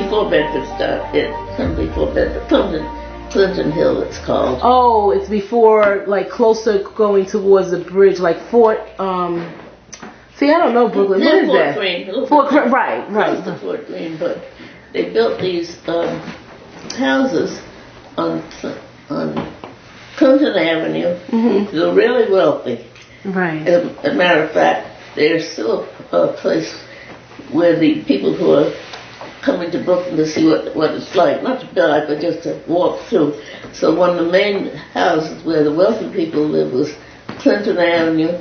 before Bedford started. It comes before Bedford. Clinton Hill, it's called. Oh, it's before, like, closer going towards the bridge, like Fort. See, I don't know Brooklyn. What is that? Fort Greene. Right. Close to Fort Greene, but they built these houses on Clinton Avenue. Mm-hmm. They're really wealthy. Right. As a matter of fact, there's still a place where the people who are coming to Brooklyn to see what it's like, not to buy, but just to walk through. So one of the main houses where the wealthy people live was Clinton Avenue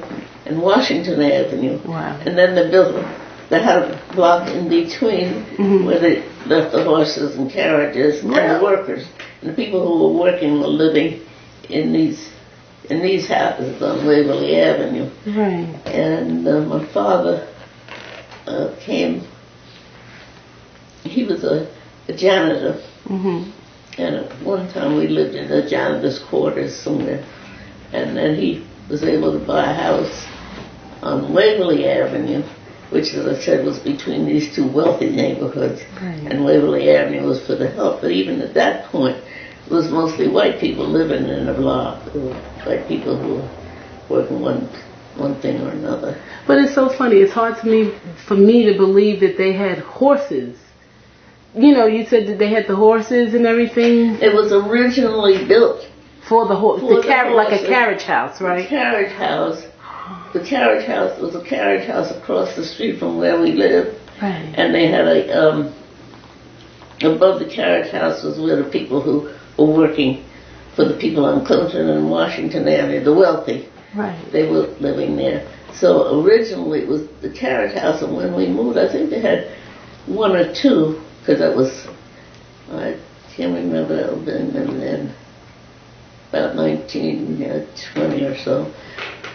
and Washington Avenue. Wow. And then they had a block in between where they left the horses and carriages and the workers. And the people who were working were living in these houses on Waverly Avenue. Right. And my father came. He was a janitor, and at one time we lived in the janitor's quarters somewhere, and then he was able to buy a house on Waverly Avenue, which, as I said, was between these two wealthy neighborhoods, and Waverly Avenue was for the help. But even at that point, it was mostly white people living in the block, white people who were working one thing or another. But it's so funny. It's hard for me to believe that they had horses. You know, you said that they had the horses and everything. It was originally built for the horse, like a carriage house, right? The carriage house. The carriage house was a carriage house across the street from where we lived. Right. And they had above the carriage house was where the people who were working for the people on Clinton and Washington Avenue, the wealthy. Right. They were living there. So originally it was the carriage house, and when we moved, I think they had one or two. Because I can't remember, that would have been then about 1920 or so.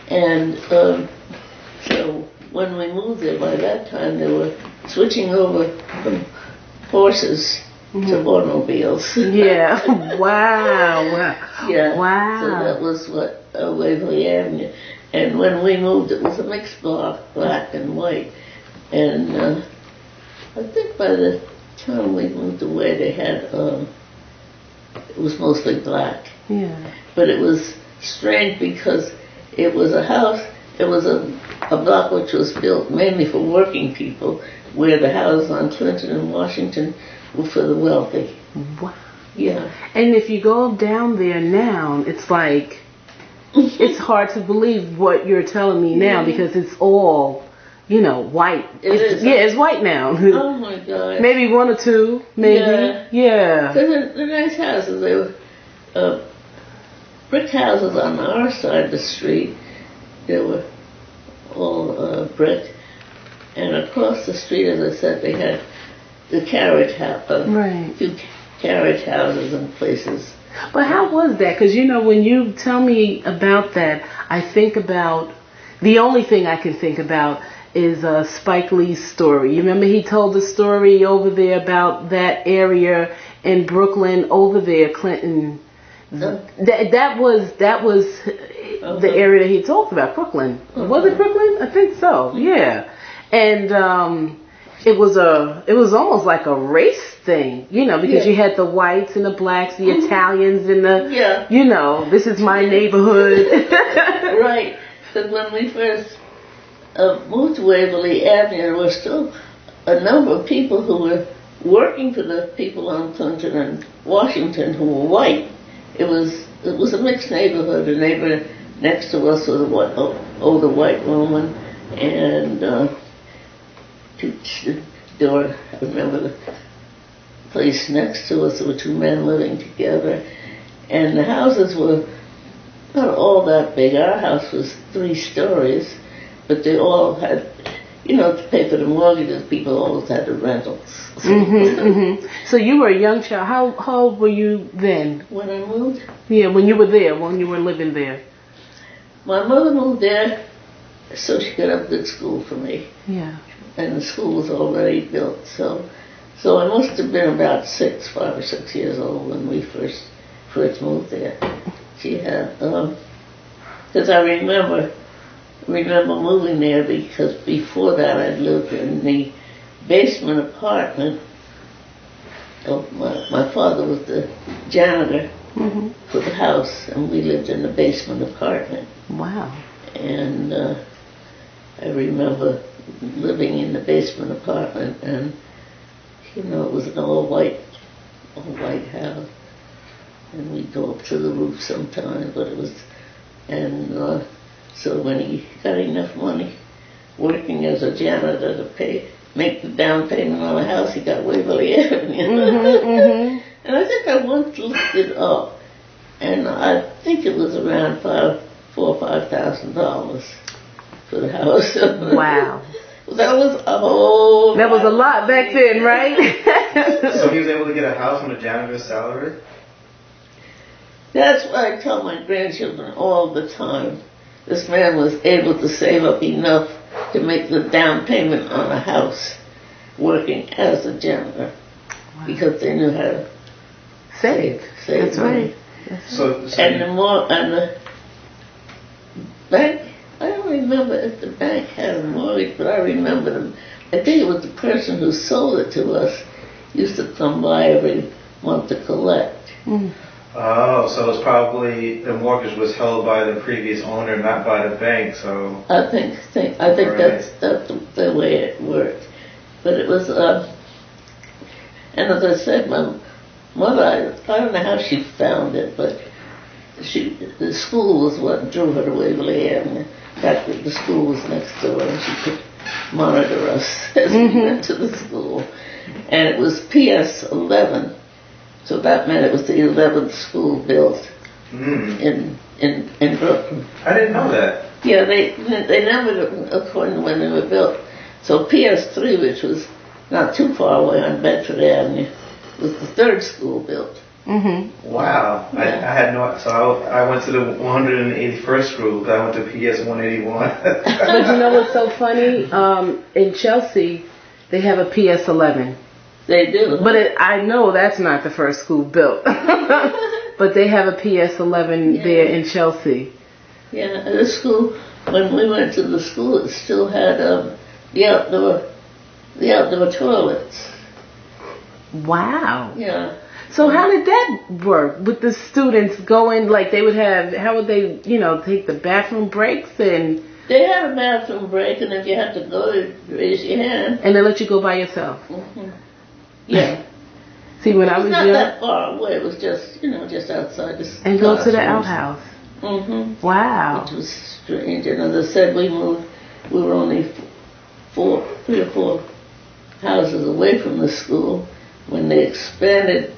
And so when we moved there, by that time they were switching over from horses to automobiles. Yeah, wow. Yeah, wow. So that was what Waverly Avenue. And when we moved, it was a mixed block, black and white. And I think by the time we moved away, they had, it was mostly black. Yeah. But it was strange because it was a house, it was a block which was built mainly for working people, where the houses on Clinton and Washington were for the wealthy. Wow. Yeah. And if you go down there now, it's like, it's hard to believe what you're telling me now because it's all, you know, white. It's white now. Oh my God. Maybe one or two, maybe. Yeah. Because the nice houses, they were brick houses on our side of the street. They were all brick. And across the street, as I said, they had the carriage house. Right. A few carriage houses and places. But how was that? Because, you know, when you tell me about that, I think about, the only thing I can think about is Spike Lee's story. You remember he told the story over there about that area in Brooklyn, over there, Clinton. That was the area that he talked about, Brooklyn. Was it Brooklyn? I think so. Yeah. And it was almost like a race thing, you know, because you had the whites and the blacks, the Italians and the, you know, this is my neighborhood. Right. Because when we first moved to Waverly Avenue, there were still a number of people who were working for the people on Clinton and Washington who were white. It was a mixed neighborhood. The neighbor next to us was an older white woman, and I remember the place next to us, there were two men living together, and the houses were not all that big. Our house was 3 stories, but they all had, you know, to pay for the mortgages, people always had the rentals. So you were a young child. How old were you then? When I moved? Yeah, when you were there, when you were living there. My mother moved there so she could have a good school for me. Yeah. And the school was already built, so I must have been about 5 or 6 years old when we first moved there. She had, because I remember moving there because before that I'd lived in the basement apartment my father was the janitor for the house, and we lived in the basement apartment. Wow. And I remember living in the basement apartment, and it was an all white house, and we'd go up to the roof sometimes, but it was, and so when he got enough money working as a janitor to make the down payment on the house, he got Waverly Ave. And I think I once looked it up, and I think it was around $4,000 or $5,000 for the house. Wow. That was a whole. That was a lot back then, right? So he was able to get a house on a janitor's salary? That's what I tell my grandchildren all the time. This man was able to save up enough to make the down payment on a house working as a janitor. Wow. Because they knew how to save That's money. Right. That's so and the bank, I don't remember if the bank had a mortgage, but I remember them. I think it was the person who sold it to us used to come by every month to collect. Oh, so it's probably the mortgage was held by the previous owner, not by the bank. So I think Right. that's the way it worked. But it was, and as I said, my mother, I don't know how she found it, but the school was what drew her to Waverly Ave. In fact, the school was next door, and she could monitor us as we went to the school. And it was PS 11. So that meant it was the 11th school built in Brooklyn. I didn't know that. Yeah, they numbered it according to when they were built. So PS3, which was not too far away on Bedford Avenue, was the third school built. Wow. Yeah. I had no. So I went to the 181st school. I went to PS 181. But you know what's so funny? In Chelsea, they have a PS 11. They do. But I know that's not the first school built. But they have a PS 11 there in Chelsea. Yeah, the school, when we went to the school, it still had the outdoor toilets. Wow. Yeah. So how did that work with the students going, like they would have, how would they, take the bathroom breaks and... They had a bathroom break, and if you had to go, they'd raise your hand. And they let you go by yourself? Yeah. See, when I was not young... that far away. It was just, just outside the And go to the outhouse. Wow. Which was strange. And as I said, we were only 3 or 4 houses away from the school. When they expanded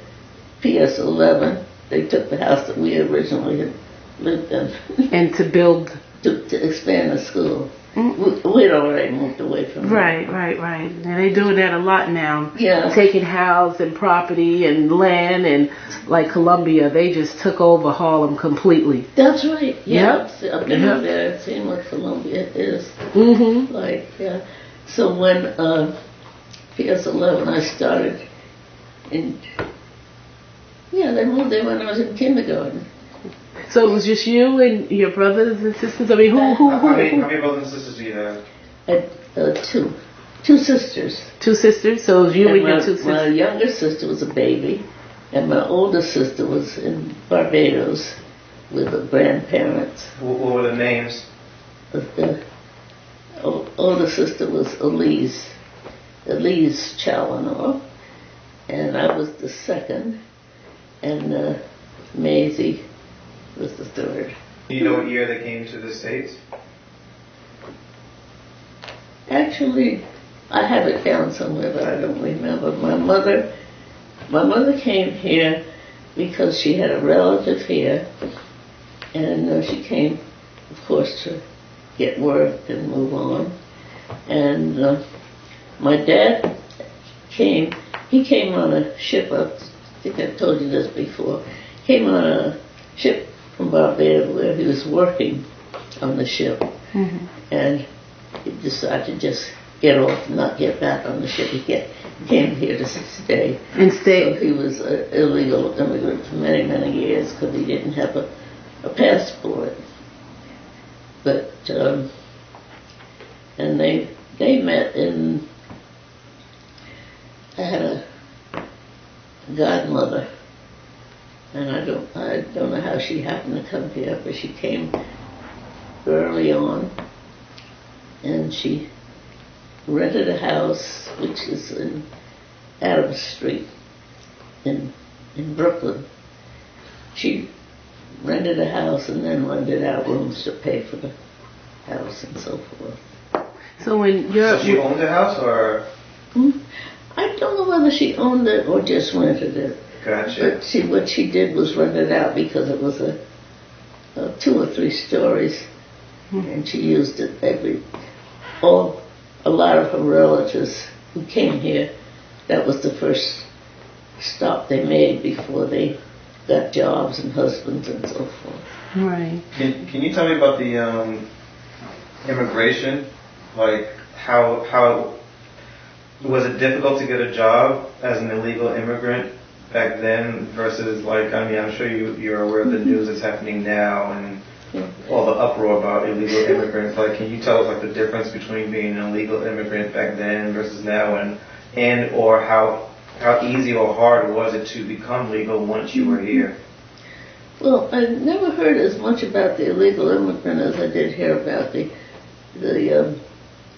PS 11, they took the house that we originally had lived in. And to build... To expand the school. We'd already moved away from it. Right. And they're doing that a lot now. Yeah. Taking house and property and land, and like Columbia, they just took over Harlem completely. That's right. Yeah. Yep. I've been up there and seen what Columbia is. Like, yeah. So when PS 11, I started in... Yeah, they moved there when I was in kindergarten. So it was just you and your brothers and sisters? I mean, who? How many brothers and sisters do you have? I had two sisters. 2 sisters? So it was you and your 2 sisters? My younger sister was a baby, and my older sister was in Barbados with her grandparents. What were the names? The older sister was Elise Challenor, and I was the second, and Maisie was the third. Do you know what year they came to the States? Actually, I have it down somewhere, but I don't remember. My mother came here because she had a relative here, and she came, of course, to get work and move on. And my dad came. He came on a ship. I think I've told you this before. Came on a ship from Barbados where he was working on the ship, and he decided to just get off and not get back on the ship. He came here to stay. And stay. So he was an illegal immigrant for many, many years because he didn't have a passport. But and they met in. I had godmother, and I don't know how she happened to come here, but she came early on, and she rented a house which is in Adams Street in Brooklyn. She rented a house and then rented out rooms to pay for the house and so forth. So when you're... So she owned the house, or? I don't know whether she owned it or just rented it. Gotcha. But what she did was rent it out because it was a 2 or 3 stories, and she used it a lot of her relatives who came here, that was the first stop they made before they got jobs and husbands and so forth. Right. Can you tell me about the immigration? Like how was it difficult to get a job as an illegal immigrant back then versus, like, I mean, I'm sure you're aware of the news that's happening now and all the uproar about illegal immigrants. Like, can you tell us, like, the difference between being an illegal immigrant back then versus now, and or how easy or hard was it to become legal once you were here? Well, I never heard as much about the illegal immigrant as I did hear about the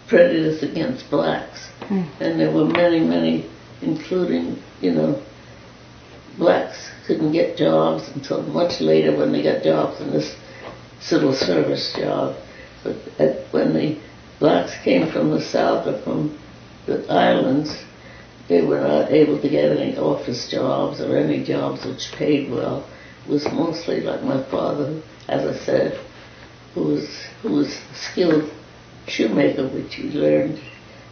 prejudice against blacks. And there were many, including, blacks couldn't get jobs until much later when they got jobs in this civil service job. But when the blacks came from the South or from the islands, they were not able to get any office jobs or any jobs which paid well. It was mostly like my father, as I said, who was a skilled shoemaker, which he learned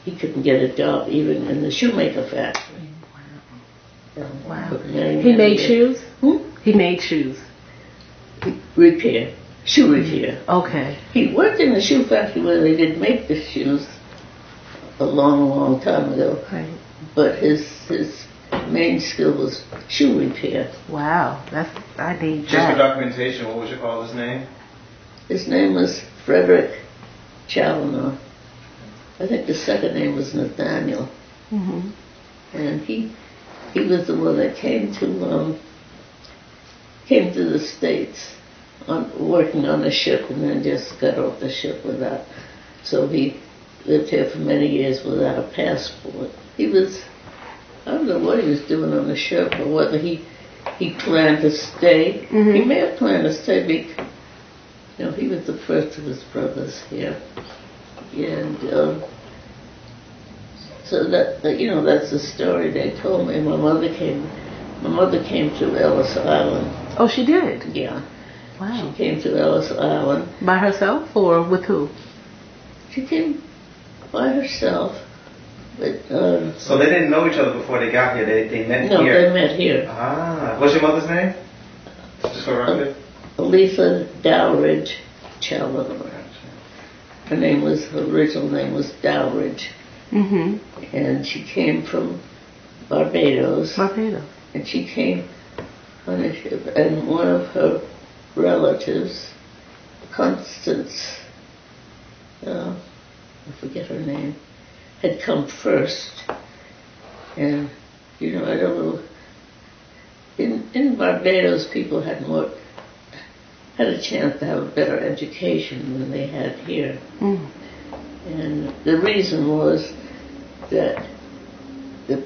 he couldn't get a job even in the shoemaker factory. Wow. He made shoes? He made shoes. Repair. Shoe repair. Okay. He worked in a shoe factory where they did make the shoes a long time ago. Right. But his main skill was shoe repair. Wow. I need Just that. for documentation, what was your father's name? His name was Frederick Challoner. I think the second name was Nathaniel. And he was the one that came to the States working on a ship and then just got off the ship without. So he lived here for many years without a passport. I don't know what he was doing on the ship or whether he planned to stay. He may have planned to stay because he was the first of his brothers here. And so that's the story they told me. My mother came to Ellis Island. Oh, she did? Yeah. Wow. She came to Ellis Island. By herself or with who? She came by herself. But, so they didn't know each other before they got here. They met here. No, they met here. Ah. What's your mother's name? Just for record. Elisa Dowridge Challoner. Her original name was Dowridge. And she came from Barbados. And she came on a ship. And one of her relatives, Constance, I forget her name, had come first. And, I don't know, in Barbados people had a chance to have a better education than they had here. And the reason was that the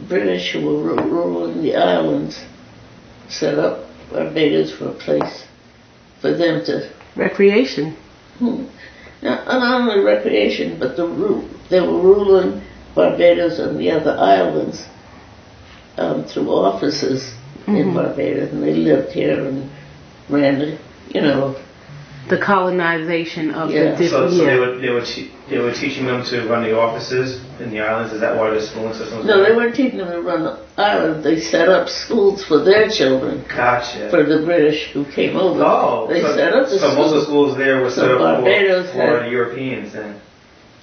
British who were ruling the islands set up Barbados for a place for them to... Recreation. Not only recreation, but they were ruling Barbados and the other islands through offices in Barbados, and they lived here and ran the colonization of the different... So they were teaching them to run the offices in the islands? Is that why the schooling system was... No, they weren't teaching them to run the islands. They set up schools for their children. Gotcha. For the British who came over. Oh. They set up the schools. So most of the schools there were set up Barbados for the Europeans then?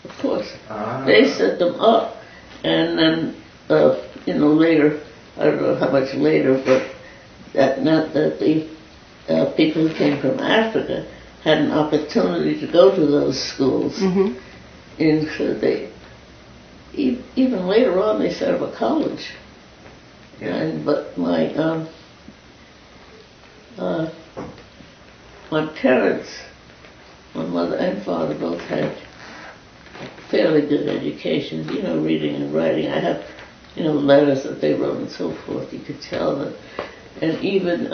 Of course. Ah. They set them up. And then, later, I don't know how much later, but not that the people who came from Africa had an opportunity to go to those schools. And so even later on they set up a college But my parents, my mother and father, both had fairly good educations. Reading and writing. I have, letters that they wrote and so forth. You could tell that, and even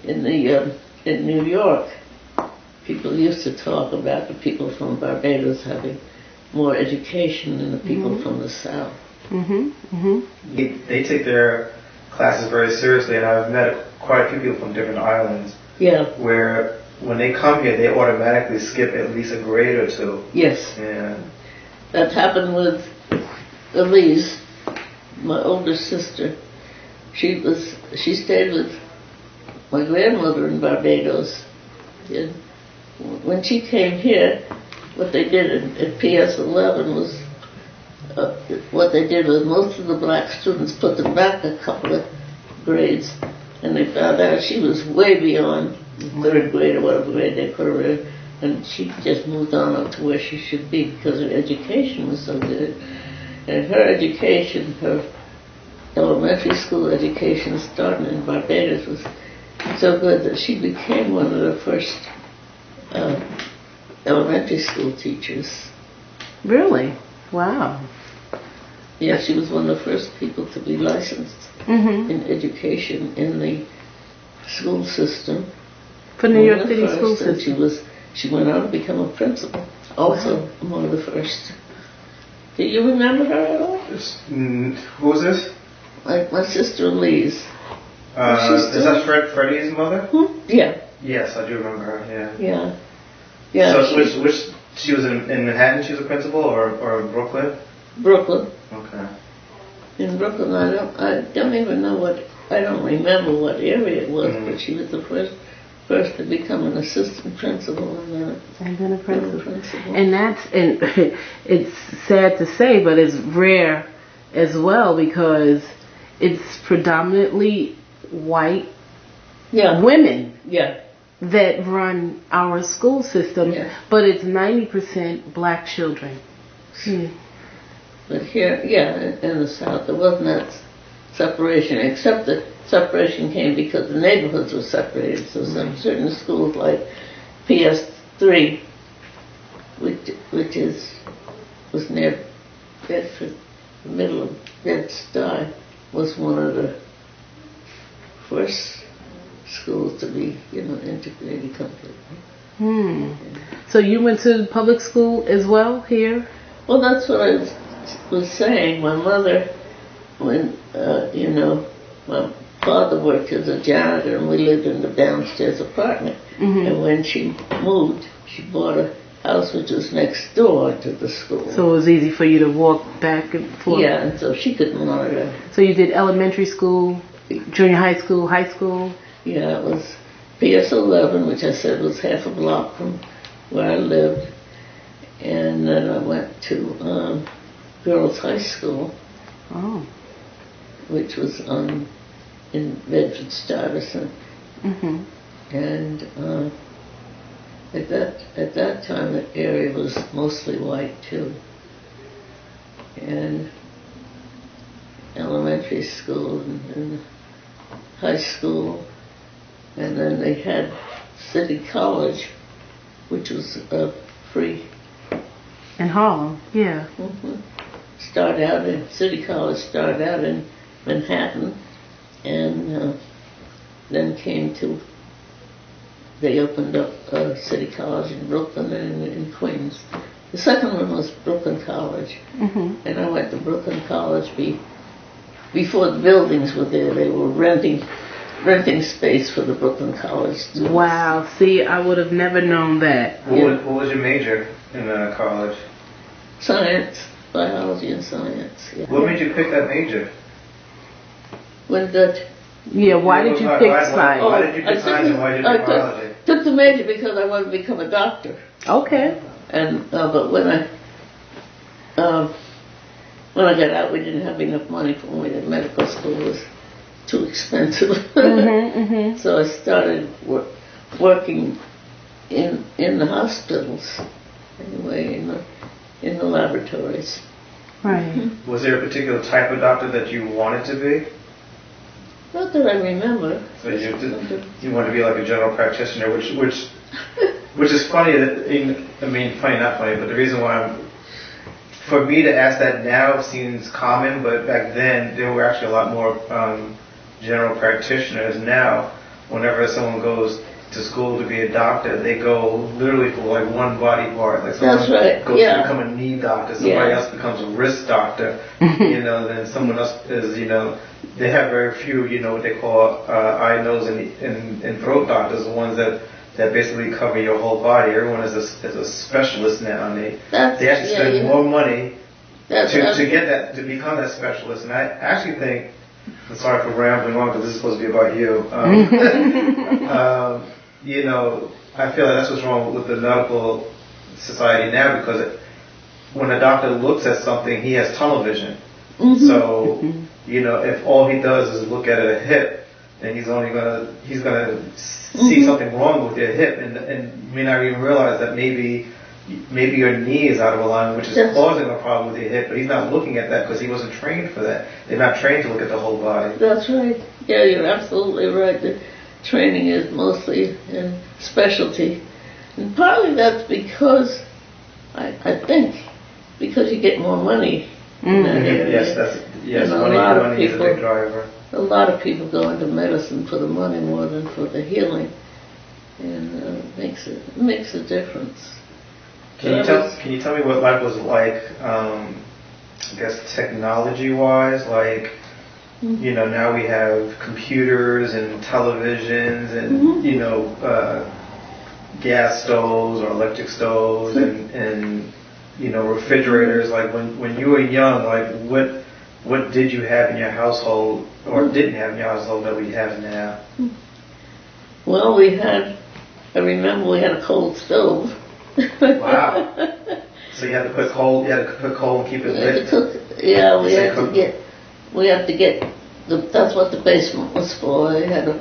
in New York, people used to talk about the people from Barbados having more education than the people from the South. They take their classes very seriously, and I've met quite a few people from different islands. Yeah. Where when they come here, they automatically skip at least a grade or two. Yes. Yeah. That happened with Elise, my older sister. She stayed with my grandmother in Barbados. And when she came here, what they did at PS 11 was, most of the black students put them back a couple of grades, and they found out she was way beyond third grade or whatever grade they put her in, and she just moved on up to where she should be because her education was so good. And her education, her elementary school education starting in Barbados was so good that she became one of the first elementary school teachers. Really? Wow. Yeah, she was one of the first people to be licensed in education in the school system. For New York City school system. She went on to become a principal. Also one of the first. Do you remember her at all? Who was this? My sister Elise. Is that Freddie's mother? Yeah. Yes, I do remember her. Yeah. Yeah. So which she was in Manhattan? She was a principal, or Brooklyn? Brooklyn. Okay. In Brooklyn, I don't even know I don't remember what area it was, but she was the first to become an assistant principal and then a principal. And it's sad to say, but it's rare as well because it's predominantly white women that run our school system, but it's 90% black children. But here, in the South, there wasn't that separation, except that separation came because the neighborhoods were separated. So some certain schools like PS3, which was near Bedford, the middle of Bed-Stuy, was one of the first schools to be, integrated completely. So you went to public school as well here? Well, that's what I was saying. My mother, when, my father worked as a janitor and we lived in the downstairs apartment. And when she moved, she bought a house which was next door to the school. So it was easy for you to walk back and forth? Yeah, and so she could monitor. So you did elementary school, junior high school, high school? Yeah, it was PS 11, which I said was half a block from where I lived. And then I went to girls' high school, which was in Bedford-Stuyvesant. And at that time, the area was mostly white too. And elementary school and high school, and then they had City College, which was free. In Harlem, yeah. City College started out in Manhattan, and then they opened up City College in Brooklyn and in Queens. The second one was Brooklyn College, and I went to Brooklyn College before the buildings were there. They were renting space for the Brooklyn College students. Wow, see, I would have never known that. What was your major in college? Science, biology and science. Yeah. What made you pick that major? Why did you pick science? Why did you pick science and why did you pick biology? I took the major because I wanted to become a doctor. Okay. And but when I got out, we didn't have enough money for me. The medical school was too expensive. So I started working in the hospitals, anyway, in the laboratories. Right. Was there a particular type of doctor that you wanted to be? Not that I remember. So you want to be like a general practitioner, which is funny. Funny, not funny, but the reason why for me to ask that now seems common, but back then there were actually a lot more general practitioners. Now, whenever someone goes to school to be a doctor, they go literally for like one body part. Like someone That's right. goes to become a knee doctor, somebody else becomes a wrist doctor, then someone else is, they have very few, what they call eye, nose, and throat doctors, the ones that basically cover your whole body. Everyone is a specialist now, and they actually spend more money to get that, to become that specialist. And I actually think, I'm sorry for rambling on because this is supposed to be about you. I feel like that's what's wrong with the medical society now, because when a doctor looks at something, he has tunnel vision. Mm-hmm. So, if all he does is look at a hip, then he's gonna see something wrong with your hip, and may not even realize that maybe your knee is out of alignment, which is causing a problem with your hip, but he's not looking at that because he wasn't trained for that. They're not trained to look at the whole body. That's right. Yeah, you're absolutely right. The training is mostly in specialty. And partly that's because, I think, because you get more money in that area. Yes, money is a big driver. A lot of people go into medicine for the money more than for the healing, and it makes a difference. Can you tell me what life was like, I guess technology-wise? Like, now we have computers and televisions and, gas stoves or electric stoves and refrigerators. Like when you were young, like what did you have in your household or didn't have in your household that we have now? Well, I remember we had a coal stove. Wow. So you had to put coal and keep it lit? Yeah, we had to get, that's what the basement was for. They had a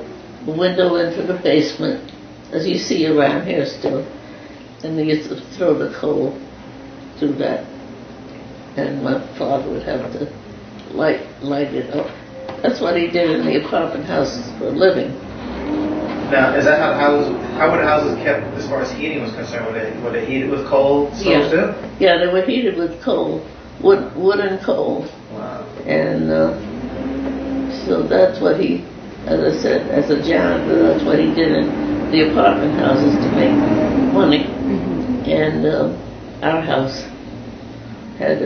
window into the basement, as you see around here still. And they used to throw the coal through that. And my father would have to light it up. That's what he did in the apartment houses for a living. Now, is that how were the houses kept as far as heating was concerned? Were they heated with coal stoves too? Yeah, they were heated with coal, wood and coal. Wow. And so that's what he, as I said, as a janitor, that's what he did in the apartment houses to make money. Mm-hmm. And our house had,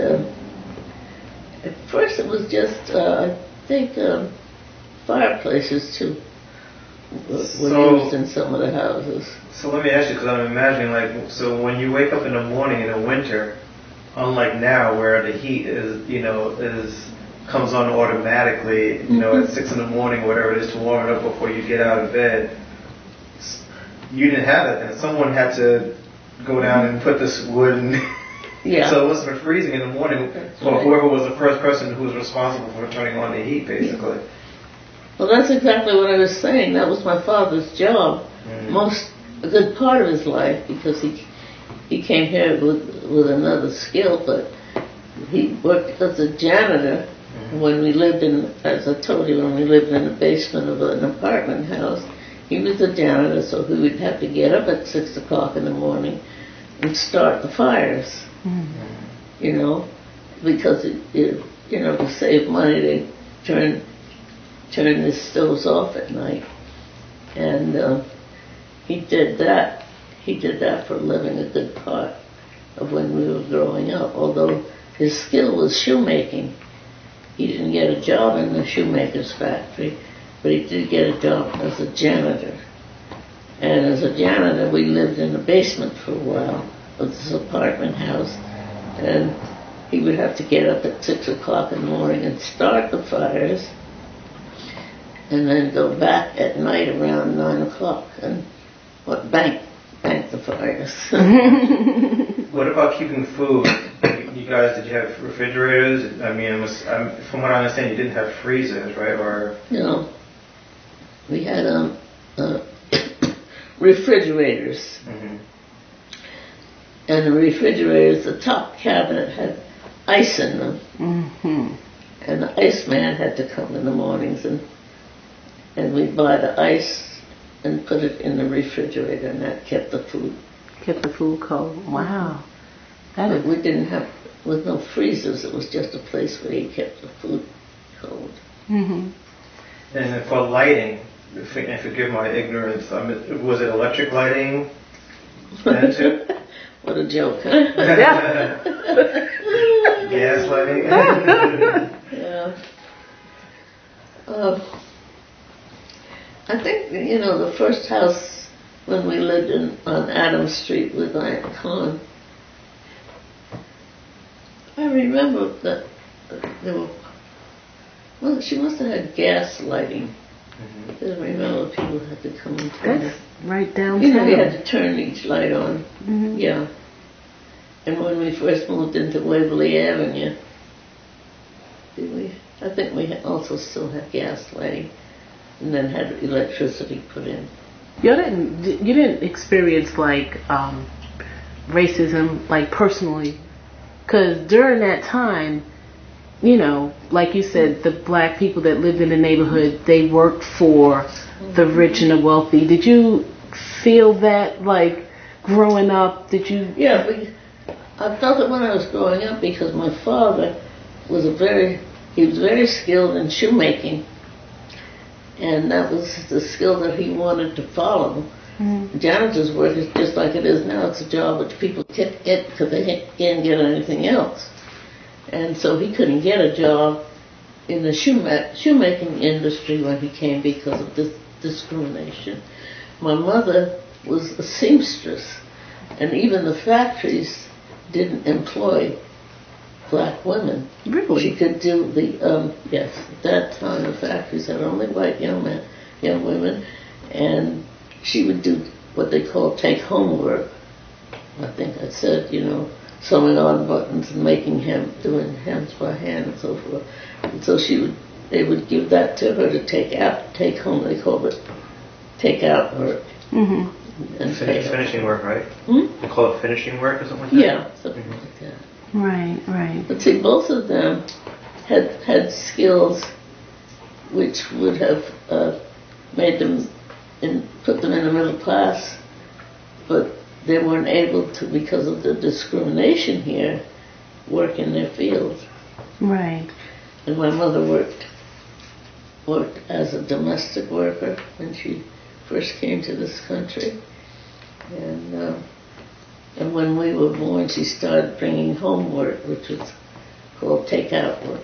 at first it was just, I think, fireplaces too. Were used in some of the houses. So let me ask you, because I'm imagining, so when you wake up in the morning in the winter, unlike now where the heat comes on automatically, at 6 in the morning, whatever it is, to warm it up before you get out of bed, you didn't have it, and someone had to go down and put this wood in. Yeah. So it wasn't freezing in the morning for whoever was the first person who was responsible for turning on the heat, basically. Well, that's exactly what I was saying. That was my father's job, a good part of his life, because he came here with another skill, but he worked as a janitor when we lived in, as I told you, when we lived in the basement of an apartment house. He was a janitor, so he would have to get up at 6 o'clock in the morning and start the fires, because to save money, they turn the stoves off at night. And he did that for a living, a good part of when we were growing up. Although his skill was shoemaking. He didn't get a job in the shoemaker's factory, but he did get a job as a janitor. And as a janitor, we lived in the basement for a while of this apartment house. And he would have to get up at 6 o'clock in the morning and start the fires, and then go back at night around 9 o'clock and bank the fires. What about keeping food? You guys, did you have refrigerators? I mean, from what I understand, you didn't have freezers, right? Or we had refrigerators. Mm-hmm. And the refrigerators, the top cabinet had ice in them. Mm-hmm. And the iceman had to come in the mornings and and we'd buy the ice and put it in the refrigerator, and that kept the food. Kept the food cold. Wow. We didn't have, with no freezers, it was just a place where you kept the food cold. Mm-hmm. And for lighting, and forgive my ignorance, was it electric lighting then too? What a joke, huh? Gas lighting? Yeah. I think, the first house when we lived on Adams Street with Aunt Con, I remember that there were, well, she must have had gas lighting. I didn't remember people had to come and turn it. Right downtown. You had to turn each light on. Mm-hmm. Yeah. And when we first moved into Waverly Avenue, I think we also still had gas lighting, and then had electricity put in. You didn't experience like racism like personally, because during that time, like you said, the black people that lived in the neighborhood, they worked for the rich and the wealthy. Did you feel that, like, growing up? Did you? Yeah, I felt it when I was growing up because my father was he was very skilled in shoemaking, and that was the skill that he wanted to follow. Mm-hmm. Janitor's work is just like it is now. It's a job which people can't get because they can't get anything else. And so he couldn't get a job in the shoemaking industry when he came because of this discrimination. My mother was a seamstress, and even the factories didn't employ black women. Really? She could do yes, at that time the factories had only white young women, and she would do what they call take-home work. I think I said, sewing on buttons and doing hems by hand and so forth. And so they would give that to her to take home. They called it take out work. Mm-hmm. And finishing work, right? They call it finishing work or something like that? Yeah, something like that. Right. But see, both of them had skills which would have made them and put them in the middle class, but they weren't able to, because of the discrimination here, work in their fields. Right. And my mother worked as a domestic worker when she first came to this country, and when we were born, she started bringing home work, which was called take-out work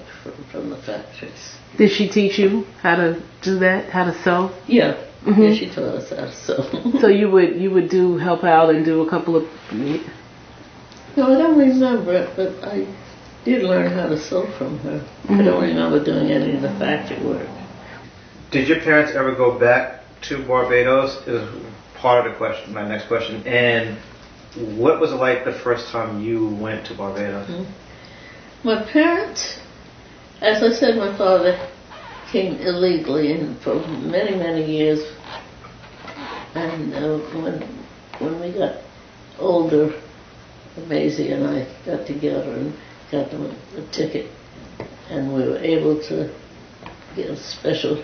from the factories. Did she teach you how to do that? How to sew? Yeah. Mm-hmm. Yeah, she taught us how to sew. So you would help out and do a couple of. No, I don't remember it, but I did learn how to sew from her. Mm-hmm. I don't remember doing any of the factory work. Did your parents ever go back to Barbados? Is part of the question. My next question. And what was it like the first time you went to Barbados? Mm-hmm. My parents, as I said, my father came illegally and for many, many years. And when we got older, Maisie and I got together and got them a ticket, and we were able to get a special.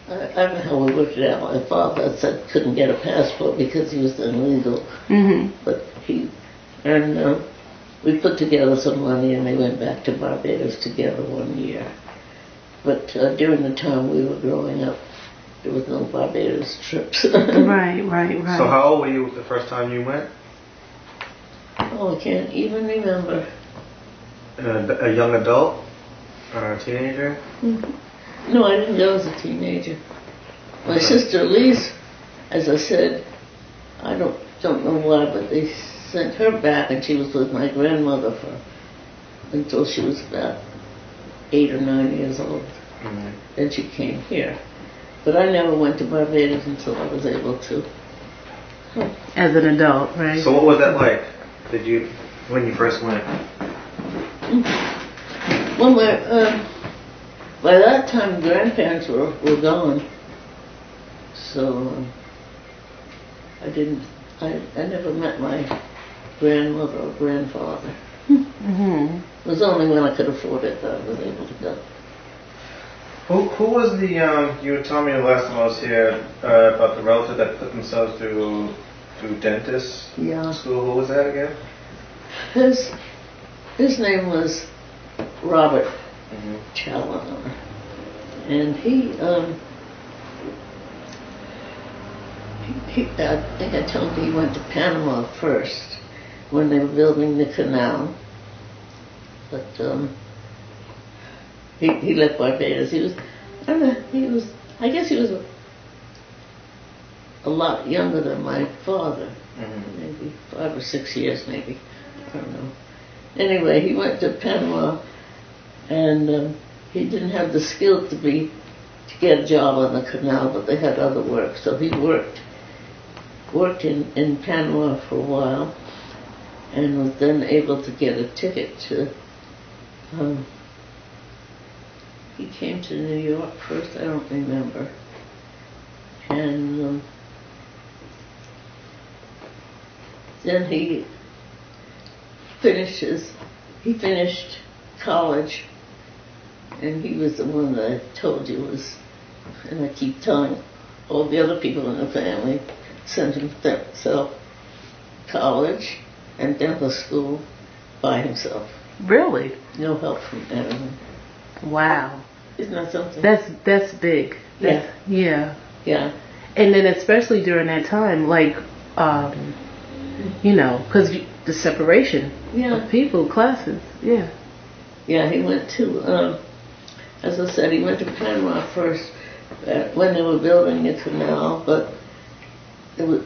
I don't know how we worked it out. My father said couldn't get a passport because he was illegal, but we put together some money and they went back to Barbados together 1 year. But during the time we were growing up, there was no Barbados trips. Right. So how old were you the first time you went? Oh, I can't even remember. A young adult? Or a teenager? Mm-hmm. No, I didn't go as a teenager. My sister Elise, as I said, I don't know why, but they sent her back, and she was with my grandmother until she was about 8 or 9 years old. Mm-hmm. Then she came here. But I never went to Barbados until I was able to. As an adult, right? So what was that like? When you first went? Well, by that time, grandparents were gone. So I never met my grandmother or grandfather. Mm-hmm. It was only when I could afford it that I was able to go. Who was the you were telling me the last time I was here about the relative that put themselves through dentist school? Who was that again? His name was Robert Challoner, and he I think I told you he went to Panama first when they were building the canal, but he left Barbados. He was, I don't know, I guess he was a lot younger than my father, maybe 5 or 6 years, maybe, I don't know. Anyway, he went to Panama, and he didn't have the skill to get a job on the canal, but they had other work, so he worked in Panama for a while, and was then able to get a ticket to, he came to New York first, I don't remember, and then he finished college, and he was the one that I told you was, and I keep telling all the other people in the family, sent himself college and dental school by himself. Really? No help from anyone. Wow. Isn't that something? That's big. Yeah. And then especially during that time, like, because the separation of people, classes. Yeah, he went to, as I said, he went to Panama first when they were building the canal, but I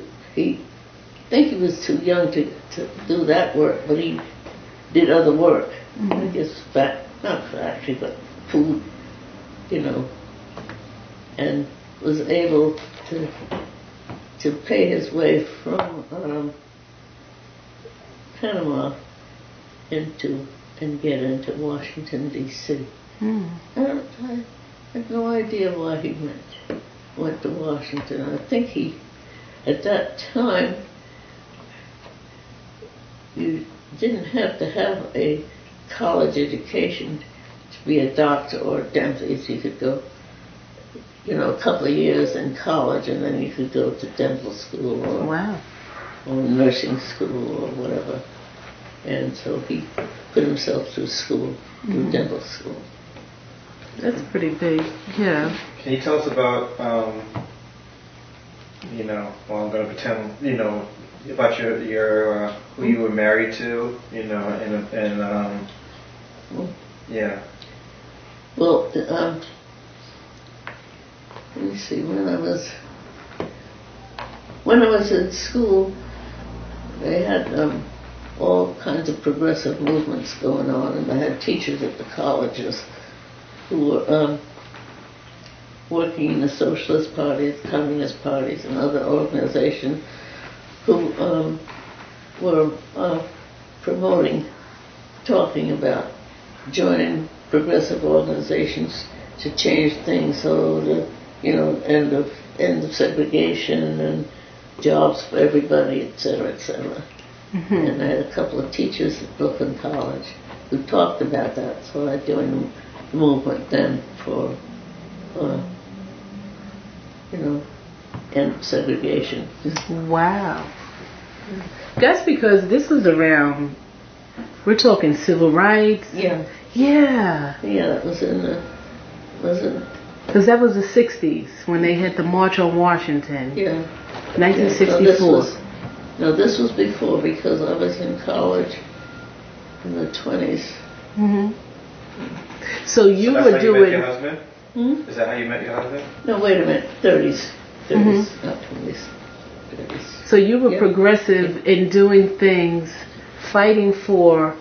think he was too young to do that work, but he did other work. I guess not factory, but food, and was able to pay his way from Panama and get into Washington, D.C. I have no idea why he went to Washington. I think at that time, you didn't have to have a college education to be a doctor or a dentist. You could go, a couple of years in college, and then you could go to dental school or nursing school or whatever. And so he put himself through school, through dental school. That's pretty big, yeah. Can you tell us about, I'm going to pretend, about your who you were married to, yeah. Well, let me see, when I was in school, they had all kinds of progressive movements going on, and I had teachers at the colleges who were working in the socialist parties, communist parties, and other organizations who were talking about joining progressive organizations to change things, so the end of segregation and jobs for everybody, etc., etc. And I had a couple of teachers at Brooklyn College who talked about that, so I joined the movement then for, end segregation. Wow. That's because this was around, we're talking civil rights. Yeah. Yeah. Yeah, that was because that was the 60s when they had the March on Washington. Yeah. 1964. This was before, because I was in college in the 20s. So you were doing... You met your husband? Is that how you met your husband? No, wait a minute. 30s. 30s, not 20s. 30s. So you were progressive in doing things, fighting for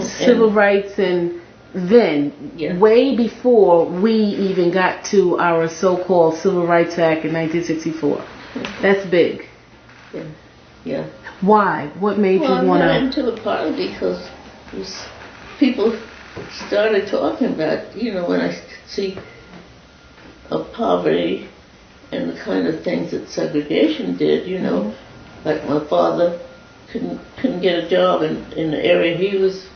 civil rights, and then, way before we even got to our so-called Civil Rights Act in 1964. That's big. Yeah. Why? What made you want to... I got into it partly because people started talking about, when I see poverty and the kind of things that segregation did, like my father couldn't get a job in the area he was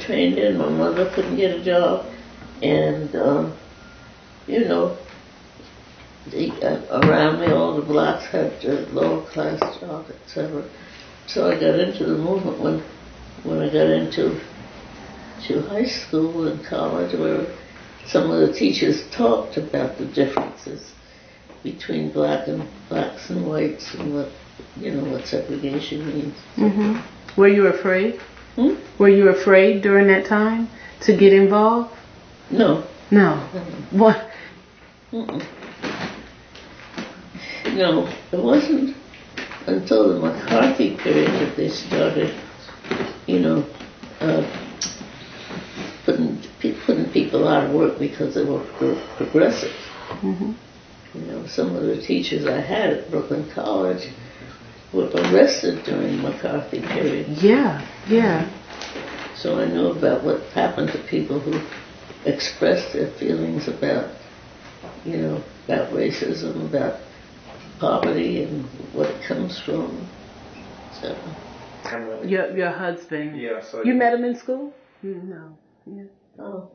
trained in. My mother couldn't get a job, and you know, around me all the blocks had lower class jobs, etc. So I got into the movement when I got into high school and college, where some of the teachers talked about the differences between blacks and whites, and what segregation means. Mm-hmm. Were you afraid? Hmm? Were you afraid during that time to get involved? No. No. What? Mm-mm. No, it wasn't until the McCarthy period that they started, putting people out of work because they were progressive. Mm-hmm. Some of the teachers I had at Brooklyn College were arrested during the McCarthy period. Yeah, yeah. So I knew about what happened to people who expressed their feelings about racism, about poverty and what it comes from. So. Your husband. Yeah. So you met him in school? No. Yeah. Oh.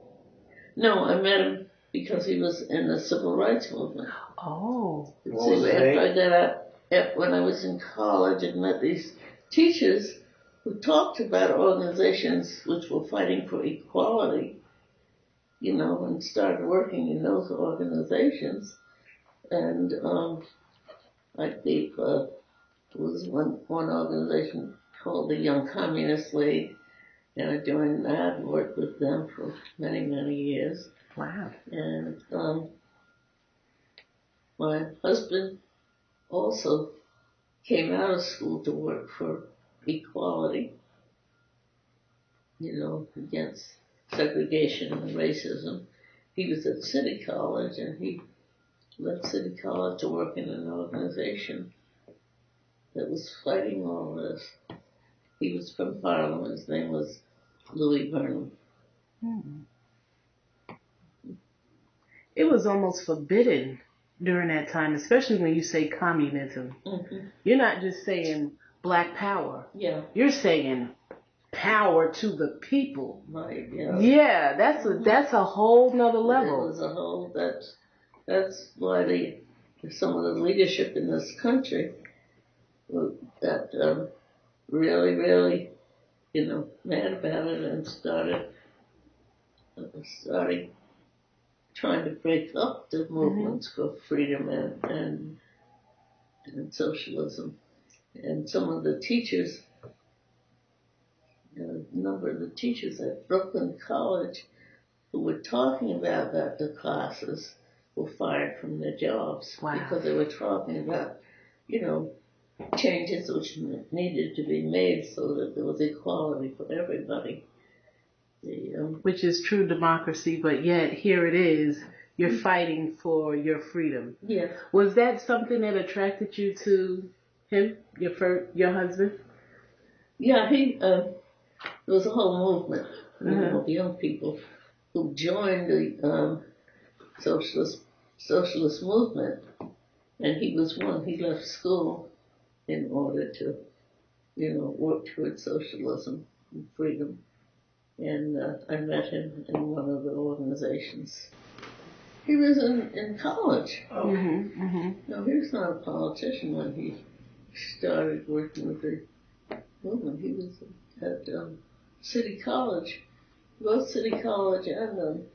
No, I met him because he was in the civil rights movement. Oh. See, after I got out, when I was in college and met these teachers who talked about organizations which were fighting for equality, and started working in those organizations. And there was one organization called the Young Communist League, and I joined that and worked with them for many, many years. Wow. And my husband also came out of school to work for equality, against segregation and racism. He was at City College, and he left City College to work in an organization that was fighting all this. He was from Harlem. His name was Louis Vernon. It was almost forbidden during that time, especially when you say communism. Mm-hmm. You're not just saying black power. Yeah. You're saying power to the people. Right. Yeah. Yeah, that's a whole nother level. It was a whole. That's why some of the leadership in this country that really, really, mad about it and started trying to break up the movements for freedom and socialism. And some of the teachers, a number of the teachers at Brooklyn College who were talking about that, the classes, were fired from their jobs. Wow. Because they were talking about, changes which needed to be made so that there was equality for everybody. Which is true democracy, but yet here it is. You're fighting for your freedom. Yeah. Was that something that attracted you to him, your husband? Yeah, there was a whole movement of young people who joined the socialist movement, and he was one. He left school in order to, work towards socialism and freedom. And I met him in one of the organizations. He was in college. Oh. Mm-hmm, mm-hmm. No, he was not a politician when he started working with the movement. He was at City College. Both City College and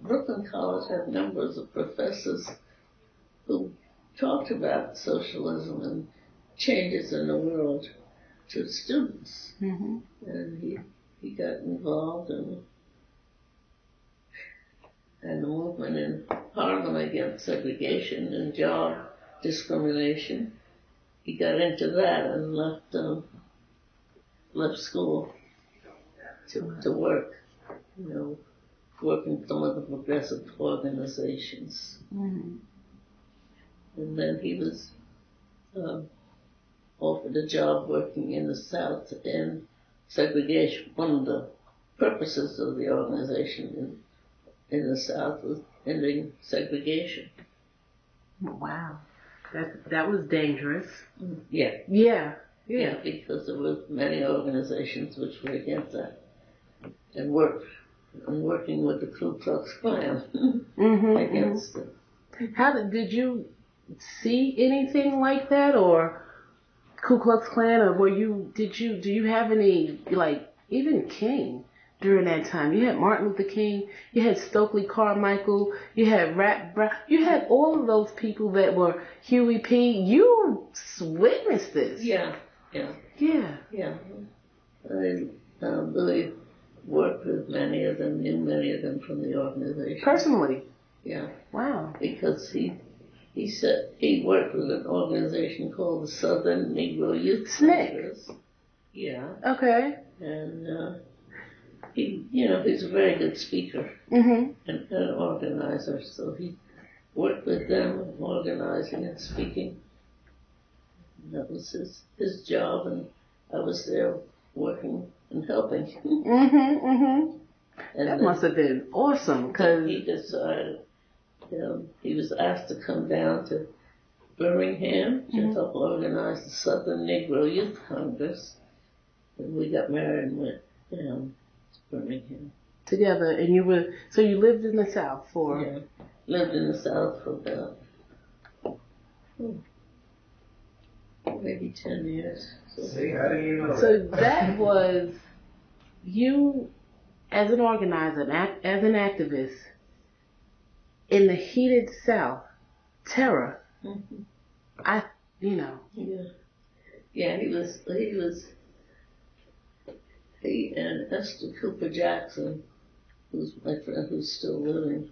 Brooklyn College had numbers of professors who talked about socialism and changes in the world to students. Mm-hmm. And he got involved in the movement in Harlem against segregation and job discrimination. He got into that and left school to work, work in some of the progressive organizations. Mm-hmm. And then he was offered a job working in the South in segregation. One of the purposes of the organization in the South was ending segregation. Wow. That was dangerous. Yeah. Yeah. Yeah, because there were many organizations which were against that and worked and working with the Ku Klux Klan against it. Did you see anything like that, or Ku Klux Klan, or do you have any, like, even King during that time? You had Martin Luther King, you had Stokely Carmichael, you had Rat Brown, you had all of those people that were Huey P. You witnessed this. Yeah. Louis worked with many of them, knew many of them from the organization. Personally? Yeah. Wow. Because he said he worked with an organization called the Southern Negro Youth Congress. Yeah. Okay. And he's a very good speaker and an organizer. So he worked with them, organizing and speaking. And that was his job, and I was there working and helping. And that must have been awesome, because he decided. He was asked to come down to Birmingham to help organize the Southern Negro Youth Congress. And we got married and went down to Birmingham. Together, and you lived in the South for? Yeah, lived in the South for about maybe 10 years. See, how do you know So that was you as an organizer, as an activist, in the heated South, terror. Yeah, he and Esther Cooper Jackson, who's my friend who's still living,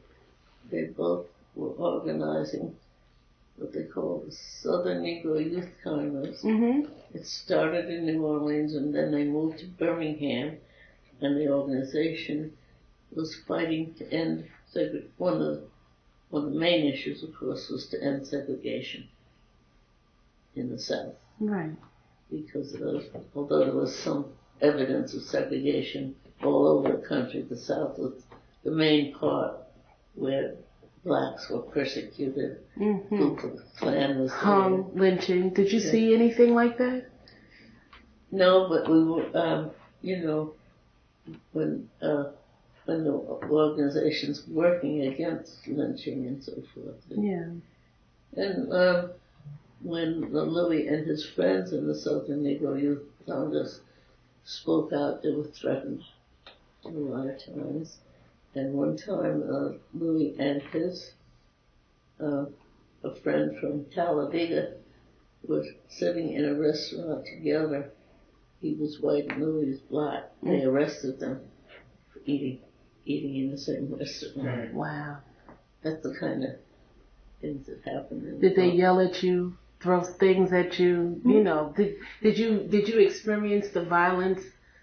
they both were organizing what they call the Southern Negro Youth Congress. It started in New Orleans, and then they moved to Birmingham, and the organization was fighting to end one of the main issues, of course, was to end segregation in the South. Right. Because although there was some evidence of segregation all over the country, the South was the main part where blacks were persecuted. Ku Klux Klan was hung, lynching. Did you see anything like that? No, but we were, when the organizations working against lynching and so forth. Yeah. And when Louis and his friends in the Southern Negro Youth Congress spoke out, they were threatened a lot of times. And one time, Louis and his a friend from Talladega were sitting in a restaurant together. He was white and Louis was black. They arrested them for eating in the same restaurant. Wow. That's the kind of things that happened. Did they yell at you, throw things at you? You know, did you experience the violence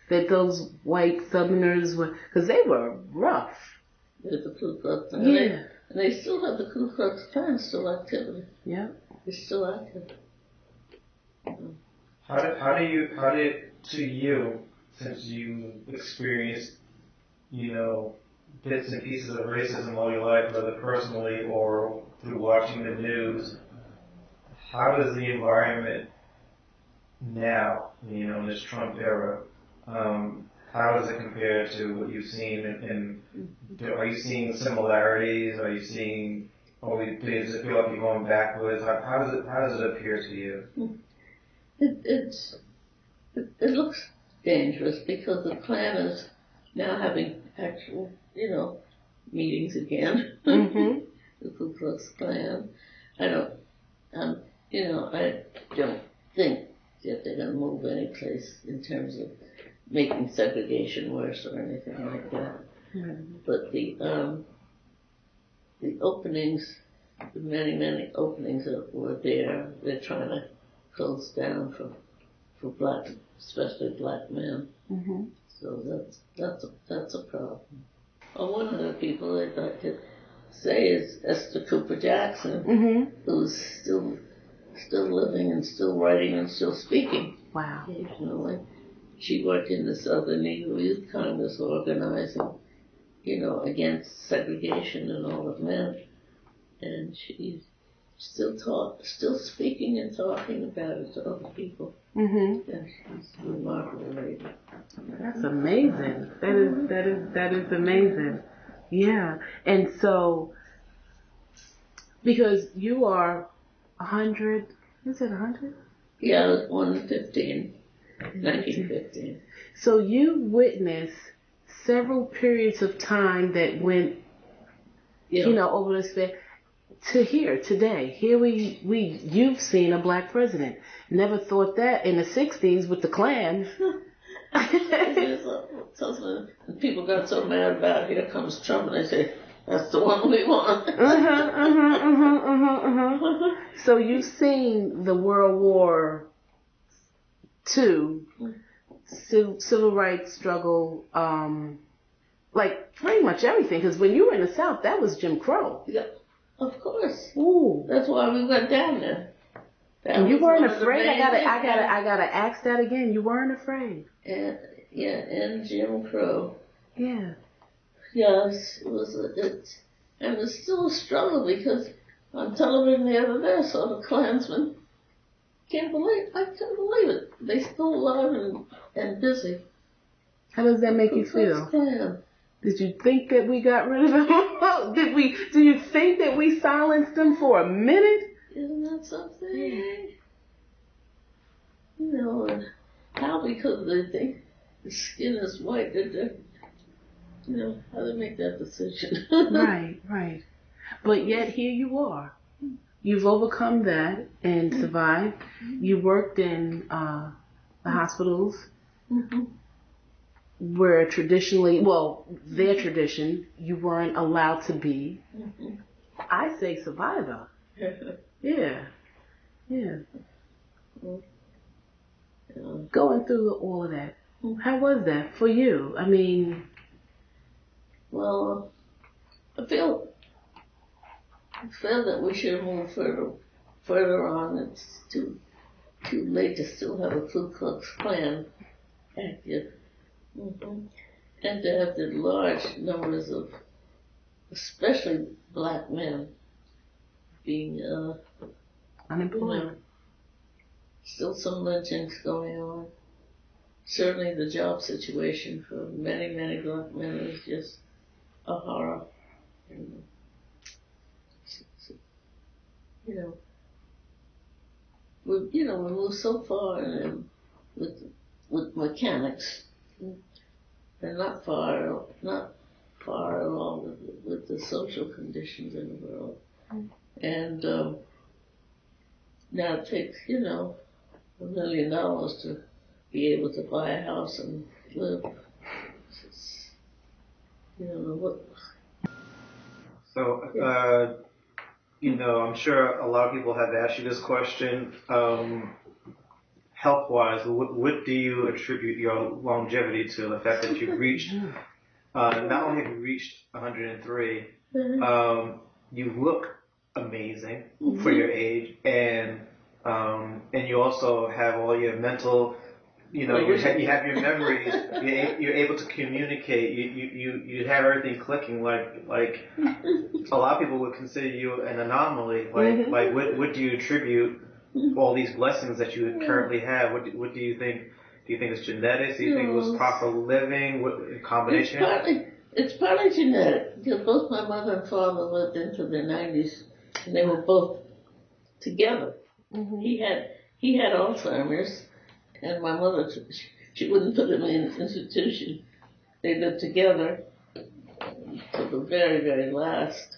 that those white Southerners were? Because they were rough. With the Ku Klux Klan. Yeah. And they still have the Ku Klux Klan still active. Yeah. It's still active. How did to you, since you experienced, bits and pieces of racism all your life, whether personally or through watching the news, how does the environment now, in this Trump era, how does it compare to what you've seen? And are you seeing similarities? Are you seeing, does it feel like you're going backwards? How does it appear to you? It looks dangerous because the Klan is now having actual, meetings again. The Ku Klux Klan. I don't think that they're going to move any place in terms of making segregation worse or anything like that. But the openings, the many openings that were there, they're trying to close down for black, especially black men. So that's a problem. One of the people I'd like to say is Esther Cooper Jackson, who's still living and still writing and still speaking. Wow. Occasionally. She worked in the Southern Negro Youth Congress organizing, against segregation and all of men. And she still speaking and talking about it to other people. Mm-hmm. And she's a remarkable lady. That's amazing. That is amazing. Yeah. And so, because you are 100, is it 100? Yeah, I was born in 1915. So you witnessed several periods of time that went, over the span to here today. Here you've seen a black president. Never thought that in the 60s with the Klan. So people got so mad about here comes Trump, and they say that's the one we want. So you've seen the World War II, civil rights struggle, like pretty much everything. Because when you were in the South, that was Jim Crow. Yeah, of course. Ooh. That's why we went down there. And you weren't afraid. I gotta ask that again. You weren't afraid. And Jim Crow. Yeah. Yes, it was. And it's still a struggle because on television the other day I saw the Klansmen. I can't believe it. They still alive and busy. How does that make you feel? Did you think that we got rid of them? Do you think that we silenced them for a minute? Isn't that something? How because they think the skin is white, how they make that decision. Right. But yet here you are. You've overcome that and survived. You worked in the hospitals where traditionally, their tradition, you weren't allowed to be. I say survivor. Yeah. Going through all of that, how was that for you? I mean, well, I feel that we should move further on. It's too late to still have a Ku Klux Klan active, and to have the large numbers of, especially black men, being unemployed. Still some lynchings going on. Certainly the job situation for many, many black men is just a horror. We move so far with mechanics, and not far along with the social conditions in the world. And now it takes, $1 million to be able to buy a house and live. What. So, I'm sure a lot of people have asked you this question. Health-wise, what do you attribute your longevity to? The fact that you've reached, not only have you reached 103, you look amazing for your age, and you also have all your mental, you have your memories. You're able to communicate. You have everything clicking. Like a lot of people would consider you an anomaly. Like what do you attribute all these blessings that you currently have? What do you think? Do you think it's genetics? Do you think it was proper living? What combination? It's partly genetic, because both my mother and father lived into their 90s, and they were both together. He had Alzheimer's, and my mother, she wouldn't put him in an institution. They lived together till the very, very last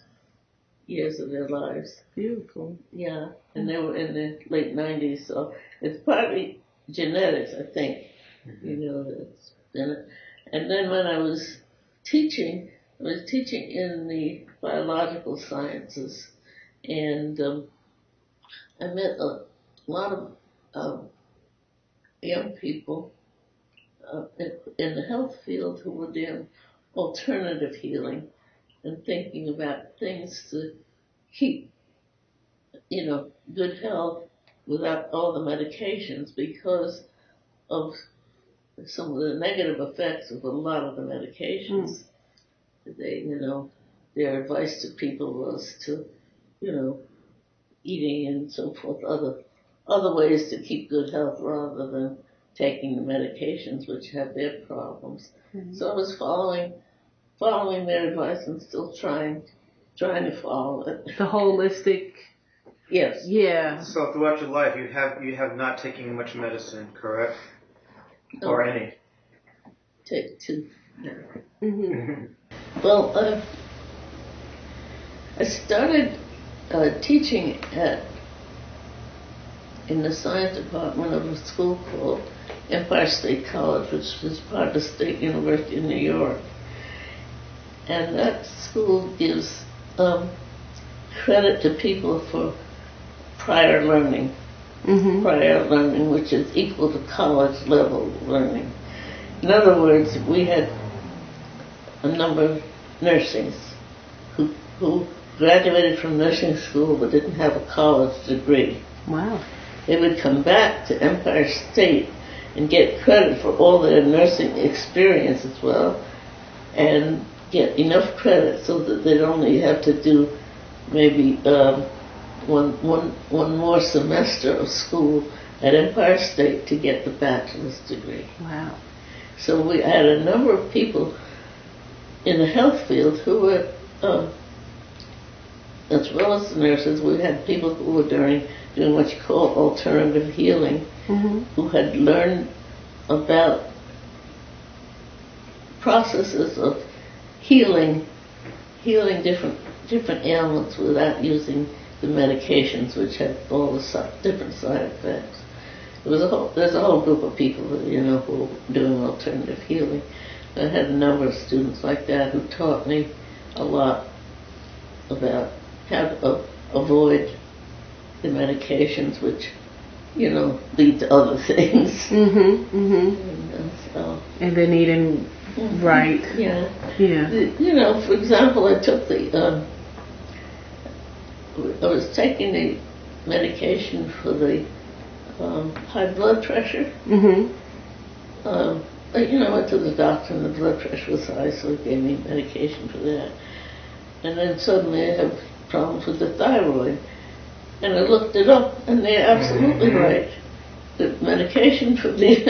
years of their lives. Beautiful. Yeah, and they were in the late 90s, so it's partly genetics, I think. That's been it. And then when I was teaching in the biological sciences, and I met a lot of young people in the health field who were doing alternative healing and thinking about things to keep, good health without all the medications, because of some of the negative effects of a lot of the medications. They, their advice to people was to, eating and so forth, other ways to keep good health rather than taking the medications which have their problems. Mm-hmm. So I was following their advice and still trying to follow it. The holistic. Yes. Yeah. So throughout your life, you have not taken much medicine, correct? No. Or any? Take 2. No. Mm-hmm. Well, I started teaching in the science department of a school called Empire State College, which is part of the State University of New York. And that school gives credit to people for prior learning, which is equal to college level learning. In other words, we had a number of nurses who graduated from nursing school but didn't have a college degree. Wow. They would come back to Empire State and get credit for all their nursing experience as well, and get enough credit so that they'd only have to do maybe one more semester of school at Empire State to get the bachelor's degree. Wow. So we had a number of people in the health field who were, as well as the nurses, we had people who were doing what you call alternative healing, who had learned about processes of healing different ailments without using the medications, which had all the different side effects. There's a whole group of people who were doing alternative healing. I had a number of students like that who taught me a lot about how to avoid the medications, which lead to other things. And then eating right. Yeah. Yeah. For example, I took I was taking the medication for the high blood pressure. I went to the doctor and the blood pressure was high, so he gave me medication for that. And then suddenly I have problems with the thyroid. And I looked it up, and they're absolutely right. The medication for the,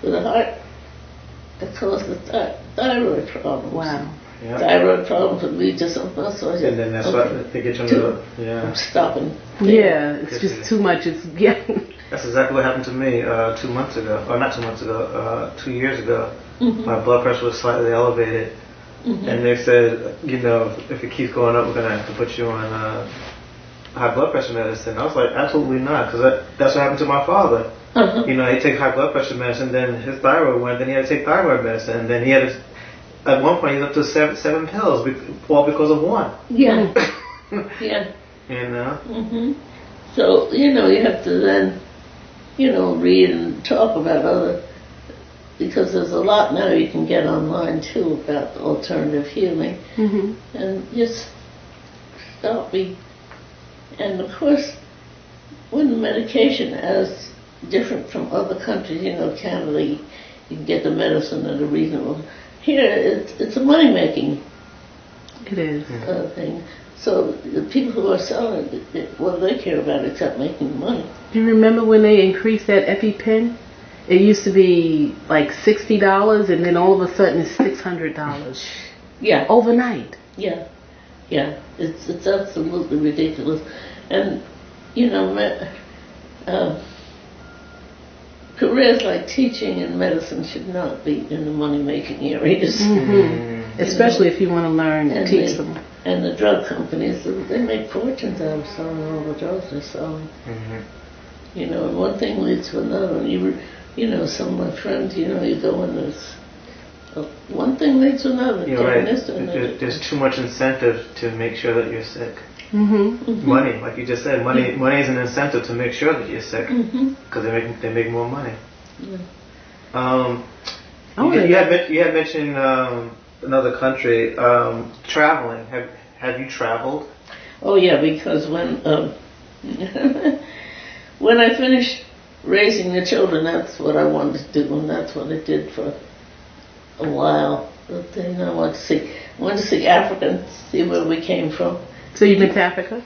for the heart, that caused the thyroid problems. Wow. Yeah. Thyroid problems would lead to something else. So I said, and then that's what they get you to. Yeah. I'm stopping. Yeah, it's just too much. It's That's exactly what happened to me 2 months ago, or not 2 months ago, 2 years ago. My blood pressure was slightly elevated. And they said, if it keeps going up, we're going to have to put you on high blood pressure medicine. I was like, absolutely not, because that's what happened to my father. He take high blood pressure medicine, then his thyroid went, then he had to take thyroid medicine, and then he had to, at one point he was up to seven pills, all because of one. Yeah. Yeah. So, you have to then, read and talk about other, because there's a lot now you can get online too about alternative healing, and just stop me. And of course, when the medication is different from other countries, Canada, you can get the medicine at a reasonable. Here, it's a money making. It is thing. So the people who are selling it, what do they care about except making money? Do you remember when they increased that EpiPen? It used to be like $60, and then all of a sudden it's $600. Yeah. Overnight. Yeah. Yeah. It's absolutely ridiculous. And, careers like teaching and medicine should not be in the money-making areas. Especially if you want to learn and teach them. And the drug companies, they make fortunes out of selling all the drugs they're selling. And one thing leads to another. And some of my friends, you go in this. One thing leads to another. You're right. There's too much incentive to make sure that you're sick. Money, like you just said, money is an incentive to make sure that you're sick, because they make more money. You had mentioned another country, traveling. Have you traveled? Oh yeah, because when when I finished raising the children, that's what I wanted to do, and that's what I did for a while. But then I wanted to see Africa, see where we came from, So you've been to Africa?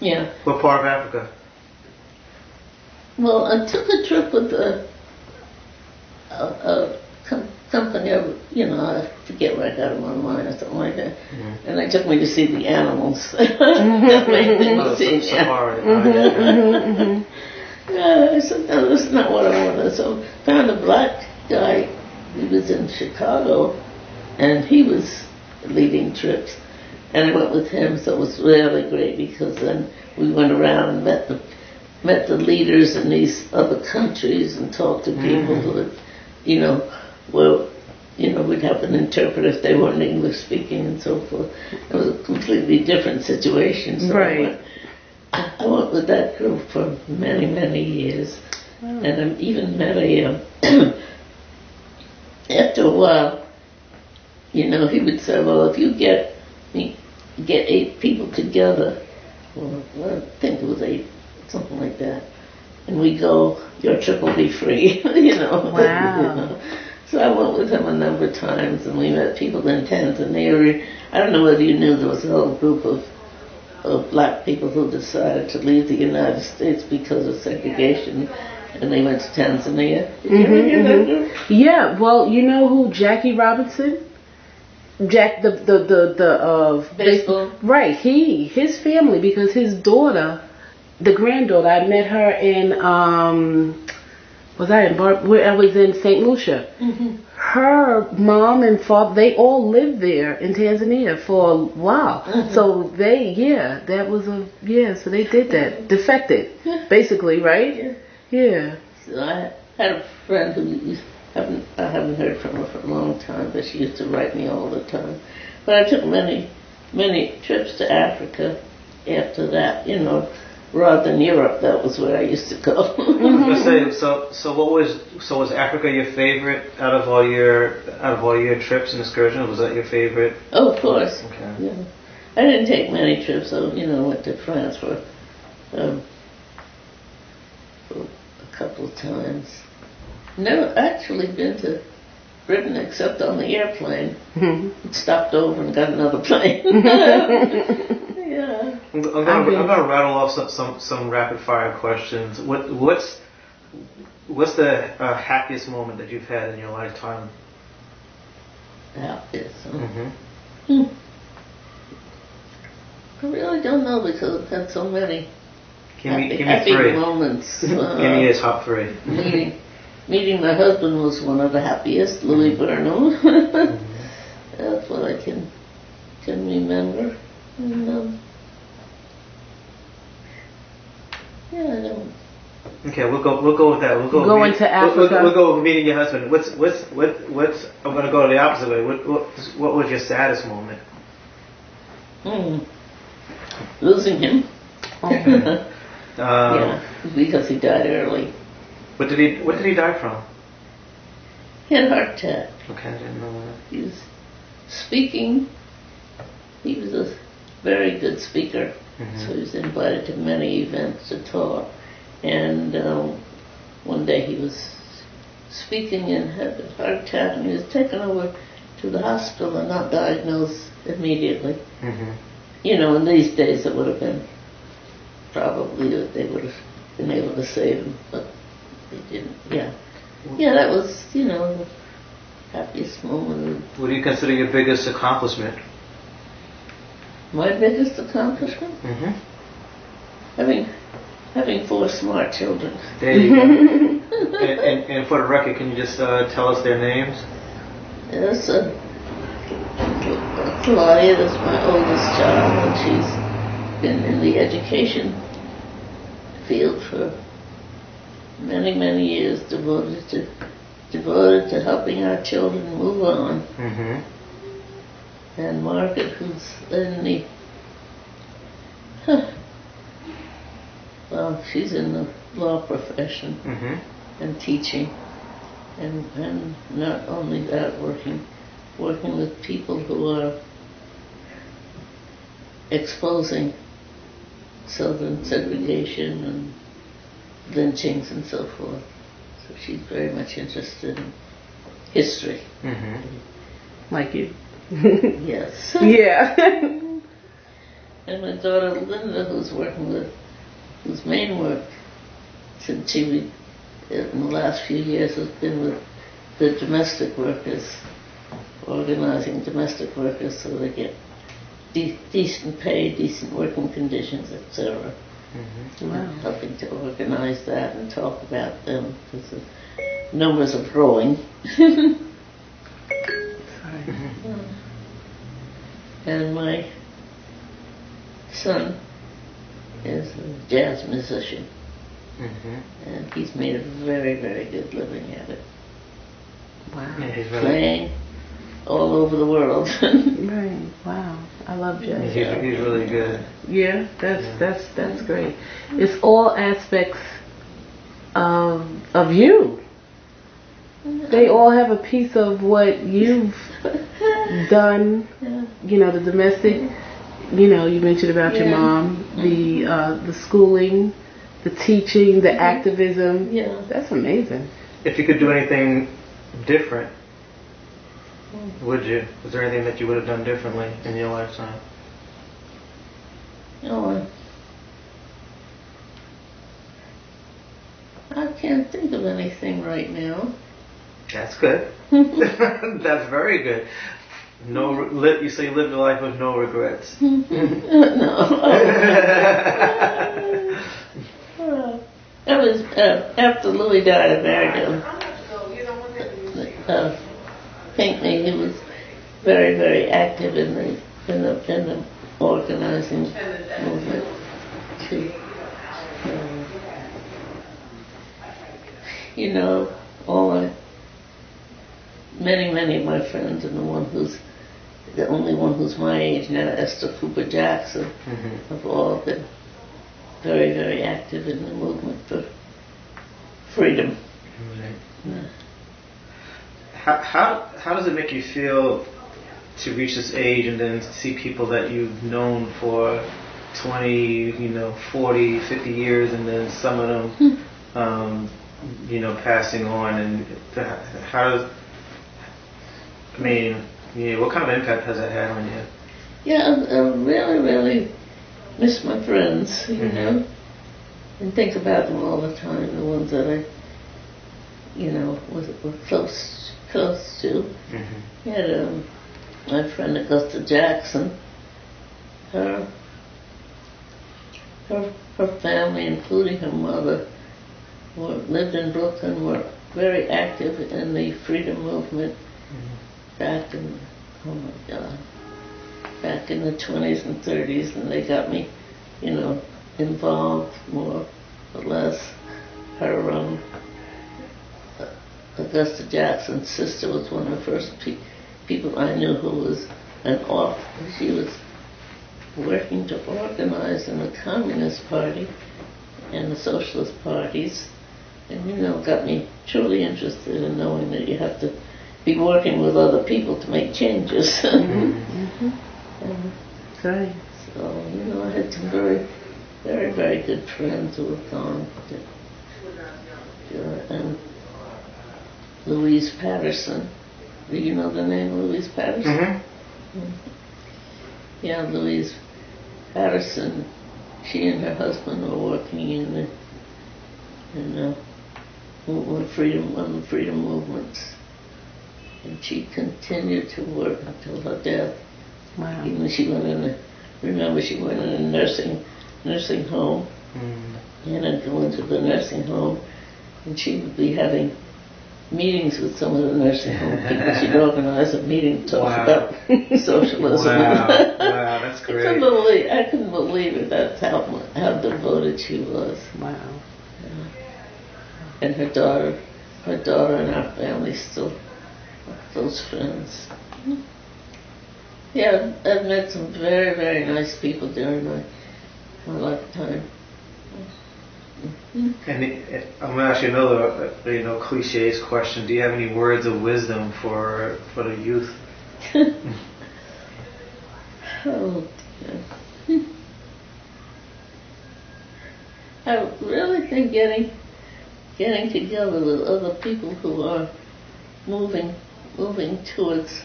Yeah. What part of Africa? Well, I took a trip with a company, I forget where I got them online or something like that. Mm-hmm. And they took me to see the animals. That main thing was seeing safari. I said, no, that's not what I wanted. So found a black guy. He was in Chicago, and he was leading trips. And I went with him, so it was really great because then we went around and met the leaders in these other countries and talked to people who had, we'd have an interpreter if they weren't English speaking and so forth. It was a completely different situation. So right. I went with that group for many, many years. Wow. And I even met after a while, he would say, well, if you get 8 people together, well, I think it was 8, something like that, and we go, your trip will be free, Wow. So I went with him a number of times, and we met people in Tanzania. I don't know whether you knew there was a whole group of black people who decided to leave the United States because of segregation, and they went to Tanzania. Did you ever hear that group? Yeah, well, you know who Jackie Robinson? Jack, the baseball. Right, his family, because his daughter, the granddaughter, I met her in, I was in St. Lucia. Mm-hmm. Her mom and father, they all lived there in Tanzania for a while. Mm-hmm. So so they did that. Defected, basically, right? Yeah. So I had a friend who I haven't heard from her for a long time, but she used to write me all the time. But I took many, many trips to Africa after that, rather than Europe. That was where I used to go. I was gonna say, so was Africa your favorite out of all your trips and excursions? Was that your favorite? Oh, of course. Okay. Yeah. I didn't take many trips. So went to France for a couple of times. Never actually been to Britain except on the airplane. Mm-hmm. Stopped over and got another plane. Yeah. I'm gonna rattle off some rapid fire questions. What's the happiest moment that you've had in your lifetime? Happiest. Mm-hmm. I really don't know because I've had so many give me happy 3 moments. Give me your top 3. Meeting my husband was one of the happiest, Louis Burnham. Mm-hmm. That's what I can remember. And, I don't. Okay, we'll go with that. We'll go going to Africa. We'll go with meeting your husband. What's I'm gonna go the opposite way. What was your saddest moment? Losing him. Okay. Yeah, because he died early. What did he die from? He had a heart attack. Okay, I didn't know that. He was speaking. He was a very good speaker, so he was invited to many events to talk. And one day he was speaking and had a heart attack, and he was taken over to the hospital and not diagnosed immediately. Mm-hmm. In these days it would have been probably that they would have been able to save him, but they didn't. Yeah, that was the happiest moment. What do you consider your biggest accomplishment? My biggest accomplishment? Mm-hmm. Having 4 smart children. There you go. and for the record, can you just tell us their names? Yes, Claudia is my oldest child, and she's been in the education field for many, many years, devoted to helping our children move on. Mm-hmm. And Margaret, who's in she's in the law profession and teaching, and not only that, working with people who are exposing Southern segregation and lynchings and so forth. So she's very much interested in history. Like you. Yes. Yeah. And my daughter Linda, whose main work since she in the last few years has been with the domestic workers, organizing domestic workers so they get decent pay, decent working conditions, etc. Wow. Helping to organize that and talk about them because the numbers are growing. And my son is a jazz musician, and he's made a very, very good living at it. Wow. Yeah, he's Playing all over the world. Right. Wow. I love jazz. He's really good. Yeah, that's great. It's all aspects of you. They all have a piece of what you've done. You know, the domestic. You know, you mentioned about your mom, the schooling, the teaching, the activism. Yeah. That's amazing. If you could do anything different, would you? Was there anything that you would have done differently in your lifetime? Oh, I can't think of anything right now. That's good. That's very good. You say you lived a life with no regrets. No. That was after Louis died. I married him. Pinckney, he was very, very active in the organizing movement too. You know, many of my friends, and the only one who's my age now, Esther Cooper Jackson, have all been very, very active in the movement for freedom. Right. How does it make you feel to reach this age and then see people that you've known for 20, 40, 50 years, and then some of them, passing on? And what kind of impact has that had on you? Yeah, I really, really miss my friends, you know, and think about them all the time, the ones that I, were close to. I had my friend Augusta Jackson. Her family, including her mother, lived in Brooklyn, were very active in the freedom movement back in the 20s and 30s, and they got me, involved more or less. Her Augusta Jackson's sister was one of the first people I knew who was she was working to organize in the Communist Party and the Socialist parties, and got me truly interested in knowing that you have to be working with other people to make changes. Right. So, I had some very, very, very good friends who have gone. And Louise Patterson. Do you know the name Louise Patterson? Yeah, Louise Patterson. She and her husband were working in the freedom movements, and she continued to work until her death. Wow. Even she went in a nursing home, and I'd go into the nursing home, and she would be having meetings with some of the nursing home people. She'd organize a meeting to talk about socialism. Wow, that's great. I couldn't believe it. That's how devoted she was. Wow. And her daughter and our family still are close friends. Yeah, I've met some very, very nice people during my lifetime. And I'm going to ask you another, cliches question. Do you have any words of wisdom for the youth? Oh, dear. I really think getting together with other people who are moving towards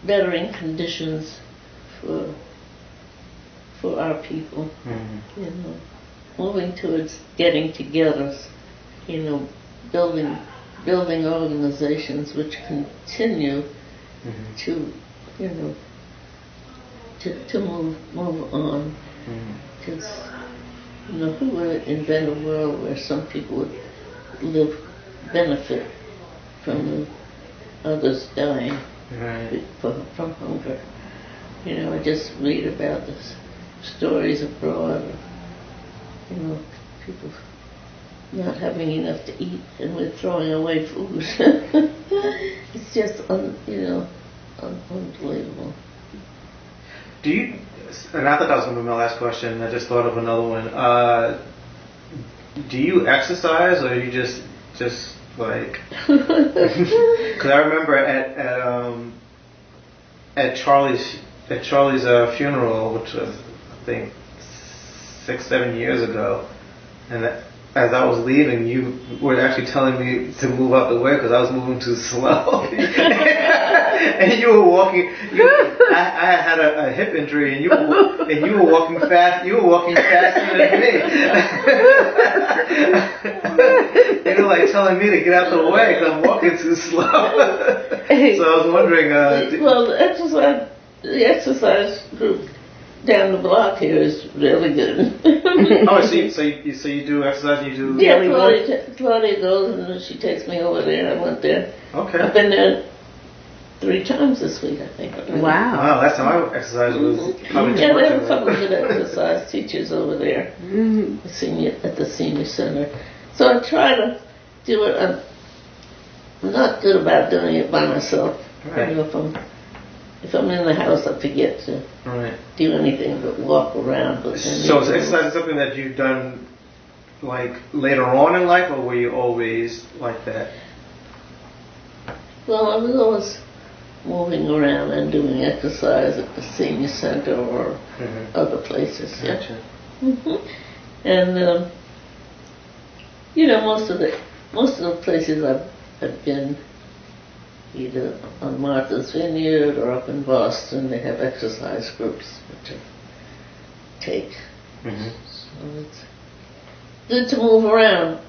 bettering conditions for our people. Mm-hmm. You know, moving towards getting together. You know, building organizations which continue Mm-hmm. to, you know, to move on. Because, you know, who would invent a world where some people would benefit from the others dying Right. from hunger? You know, I just read about the stories abroad of, you know, people not having enough to eat and we're throwing away food. It's just, unbelievable. Do you, and I thought that was going to be my last question, I just thought of another one. Do you exercise or you just like, because I remember at Charlie's funeral, which was I think 6-7 years ago, and as I was leaving, you were actually telling me to move out the way because I was moving too slow. And you were walking. I had a hip injury, and you were walking fast. You were walking faster than me. You were like telling me to get out the way because I'm walking too slow. So I was wondering. Well, the exercise group down the block here is really good. Oh, so you do exercise? And you do? Yeah, Claudia goes and she takes me over there. I went there. Okay. I've been there 3 times this week, I think. Wow. Last time I exercised was probably yeah, there are a couple of good exercise teachers over there at the senior center. So I try to do it. I'm not good about doing it by myself. Right. You know, if I'm in the house, I forget to do anything but walk around. But so is exercise something that you've done like later on in life, or were you always like that? Well, I was always moving around and doing exercise at the senior center or other places. Gotcha. Yeah. And you know, most of the places I've been, either on Martha's Vineyard or up in Boston, they have exercise groups which I take. So it's good to move around.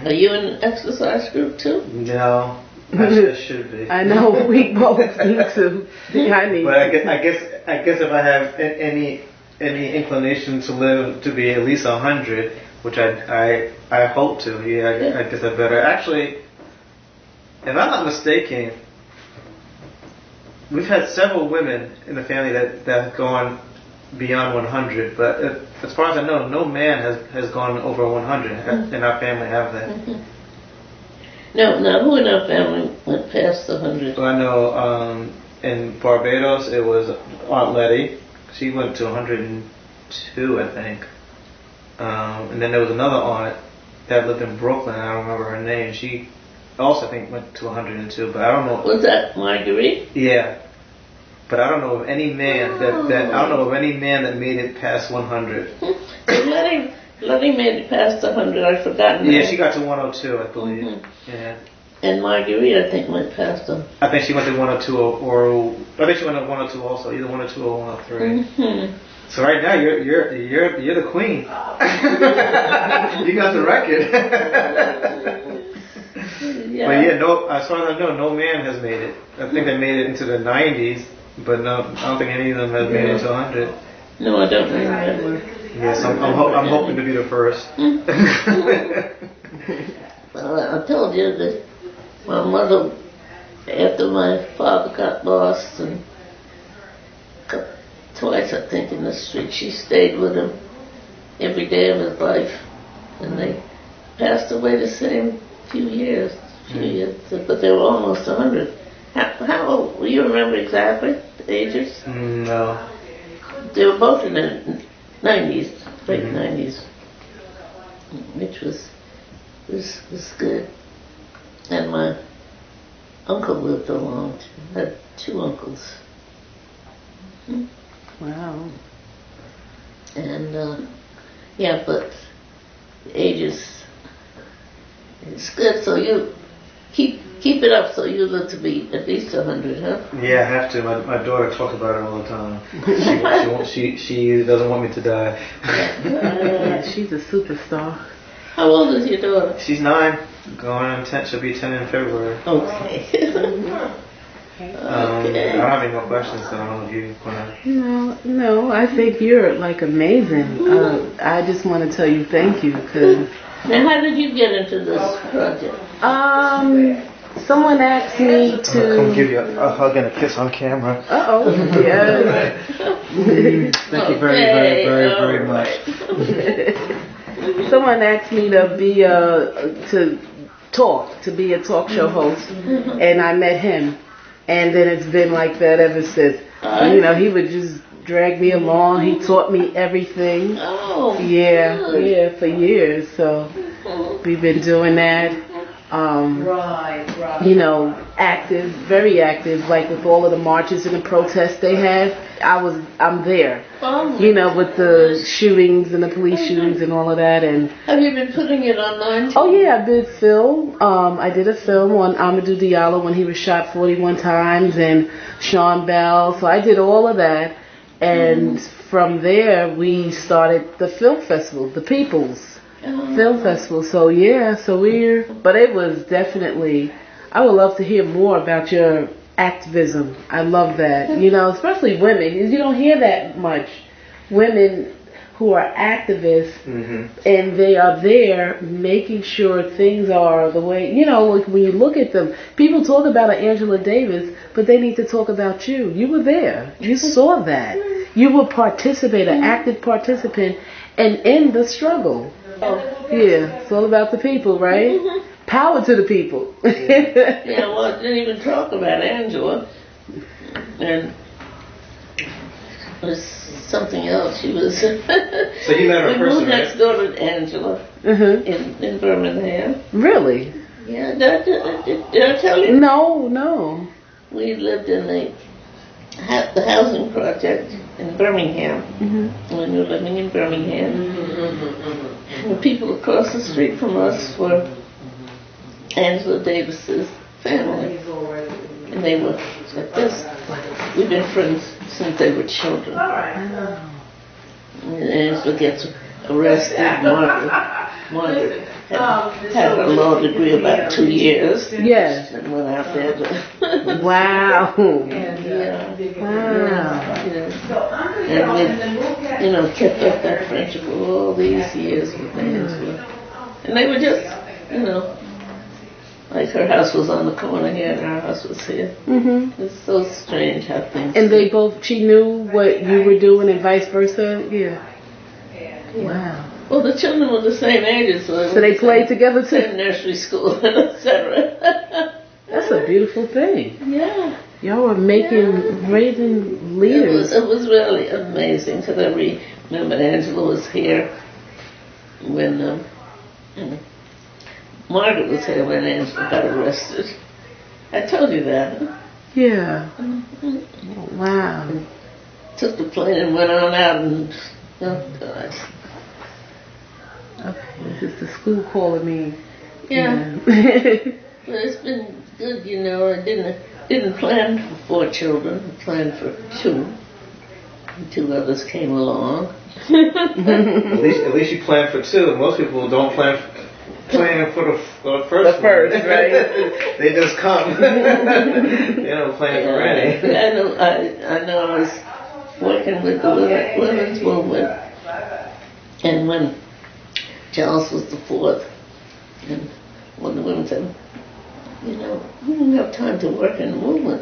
Are you in an exercise group too? No, I should be. I know, we both need to. I need. But I guess if I have any inclination to live to be at least 100, which I hope to, I guess I better. Actually, if I'm not mistaken, we've had several women in the family that have gone beyond 100, but as far as I know, no man has gone over 100 in our family, have they? No, who in our family went past the 100? Well, I know in Barbados it was Aunt Letty. She went to 102, I think. And then there was another aunt that lived in Brooklyn. I don't remember her name. She also, I think, went to 102, but I don't know. Was that Marguerite? Yeah, but I don't know of any man that made it past 100. Letty made it past 100. I've forgotten. Yeah, she got to 102, I believe. Yeah. And Marguerite, I think, went past them. I think she went to 102, or I think she went to 102 also, either 102 or 103. So right now you're the queen. You got the record. Yeah. But yeah, no. As far as I know, no man has made it. I think they made it into the 90s, but no, I don't think any of them has made it to 100. No, I don't remember. Yes, I'm hoping to be the first. Well, I told you that my mother, after my father got lost, and twice I think in the street, she stayed with him every day of his life, and they passed away the same few years, but they were almost 100. How old? Do you remember exactly the ages? No. They were both in the 90s, late 90s, which was good. And my uncle lived a long time. I had 2 uncles. Wow. And yeah, but the ages, it's good. So you keep Keep it up so you live to be at least 100, huh? Yeah, I have to. My daughter talks about it all the time. She doesn't want me to die. Yeah, she's a superstar. How old is your daughter? She's 9, going on 10. She'll be 10 in February. Okay. I don't have any more questions, so I don't know if you want to. No, I think you're like amazing. I just want to tell you thank you, because. Now, how did you get into this project? Someone asked me I'm to. gonna come give you a hug and a kiss on camera. Uh-oh. Yeah. Thank you very much. Someone asked me to be to be a talk show host, and I met him, and then it's been like that ever since. He would just drag me along. He taught me everything. Oh. Yeah, for years. So we've been doing that. Active, very active, like with all of the marches and the protests they had. I'm there. With the shootings and the police shootings and all of that. And have you been putting it online? Oh yeah, I did film. I did a film on Amadou Diallo when he was shot 41 times, and Sean Bell. So I did all of that, and from there we started the film festival, the People's Film Festival. So but it was definitely. I would love to hear more about your activism. I love that. Especially women. You don't hear that much. Women who are activists, and they are there making sure things are the way, like when you look at them, people talk about Angela Davis, but they need to talk about you. You were there. You saw that. You were an active participant, and in the struggle. Oh, yeah. It's all about the people, right? Power to the people. Yeah, well, I didn't even talk about Angela. And it was something else. She was. So you met her in person, moved next door to Angela in Birmingham. Really? Yeah, did I tell you? No. We lived in the housing project in Birmingham. When we were living in Birmingham. The people across the street from us were Angela Davis's family. And they were like this. We've been friends since they were children. And Angela gets arrested. Margaret had a law degree about 2 years. Yes. And went out there to Wow. Wow. And we, kept up that friendship for all these years with Angela. And they were just, like her house was on the corner here and our house was here. It's so strange how things. And she knew what you were doing and vice versa? Yeah. Wow. Well, the children were the same ages, so they played together too? Same nursery school, etc. That's a beautiful thing. Yeah. Y'all were raising leaders. It was really amazing, because I remember Angela was here when Margaret was here when Angela got arrested. I told you that. Yeah. Wow. Took the plane and went on out and, oh God. Okay, this is the school calling me. Yeah. Well, it's been good, I didn't plan for 4 children. I planned for 2. 2 others came along. At least you planned for 2. Most people don't plan for the first. The first, right? They just come. They don't plan for any. I know. I was working with the women's movement, and when Charles was the 4th, and one of the women said, we don't have time to work in the movement.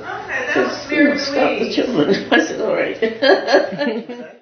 Just stop the children. I said, all right.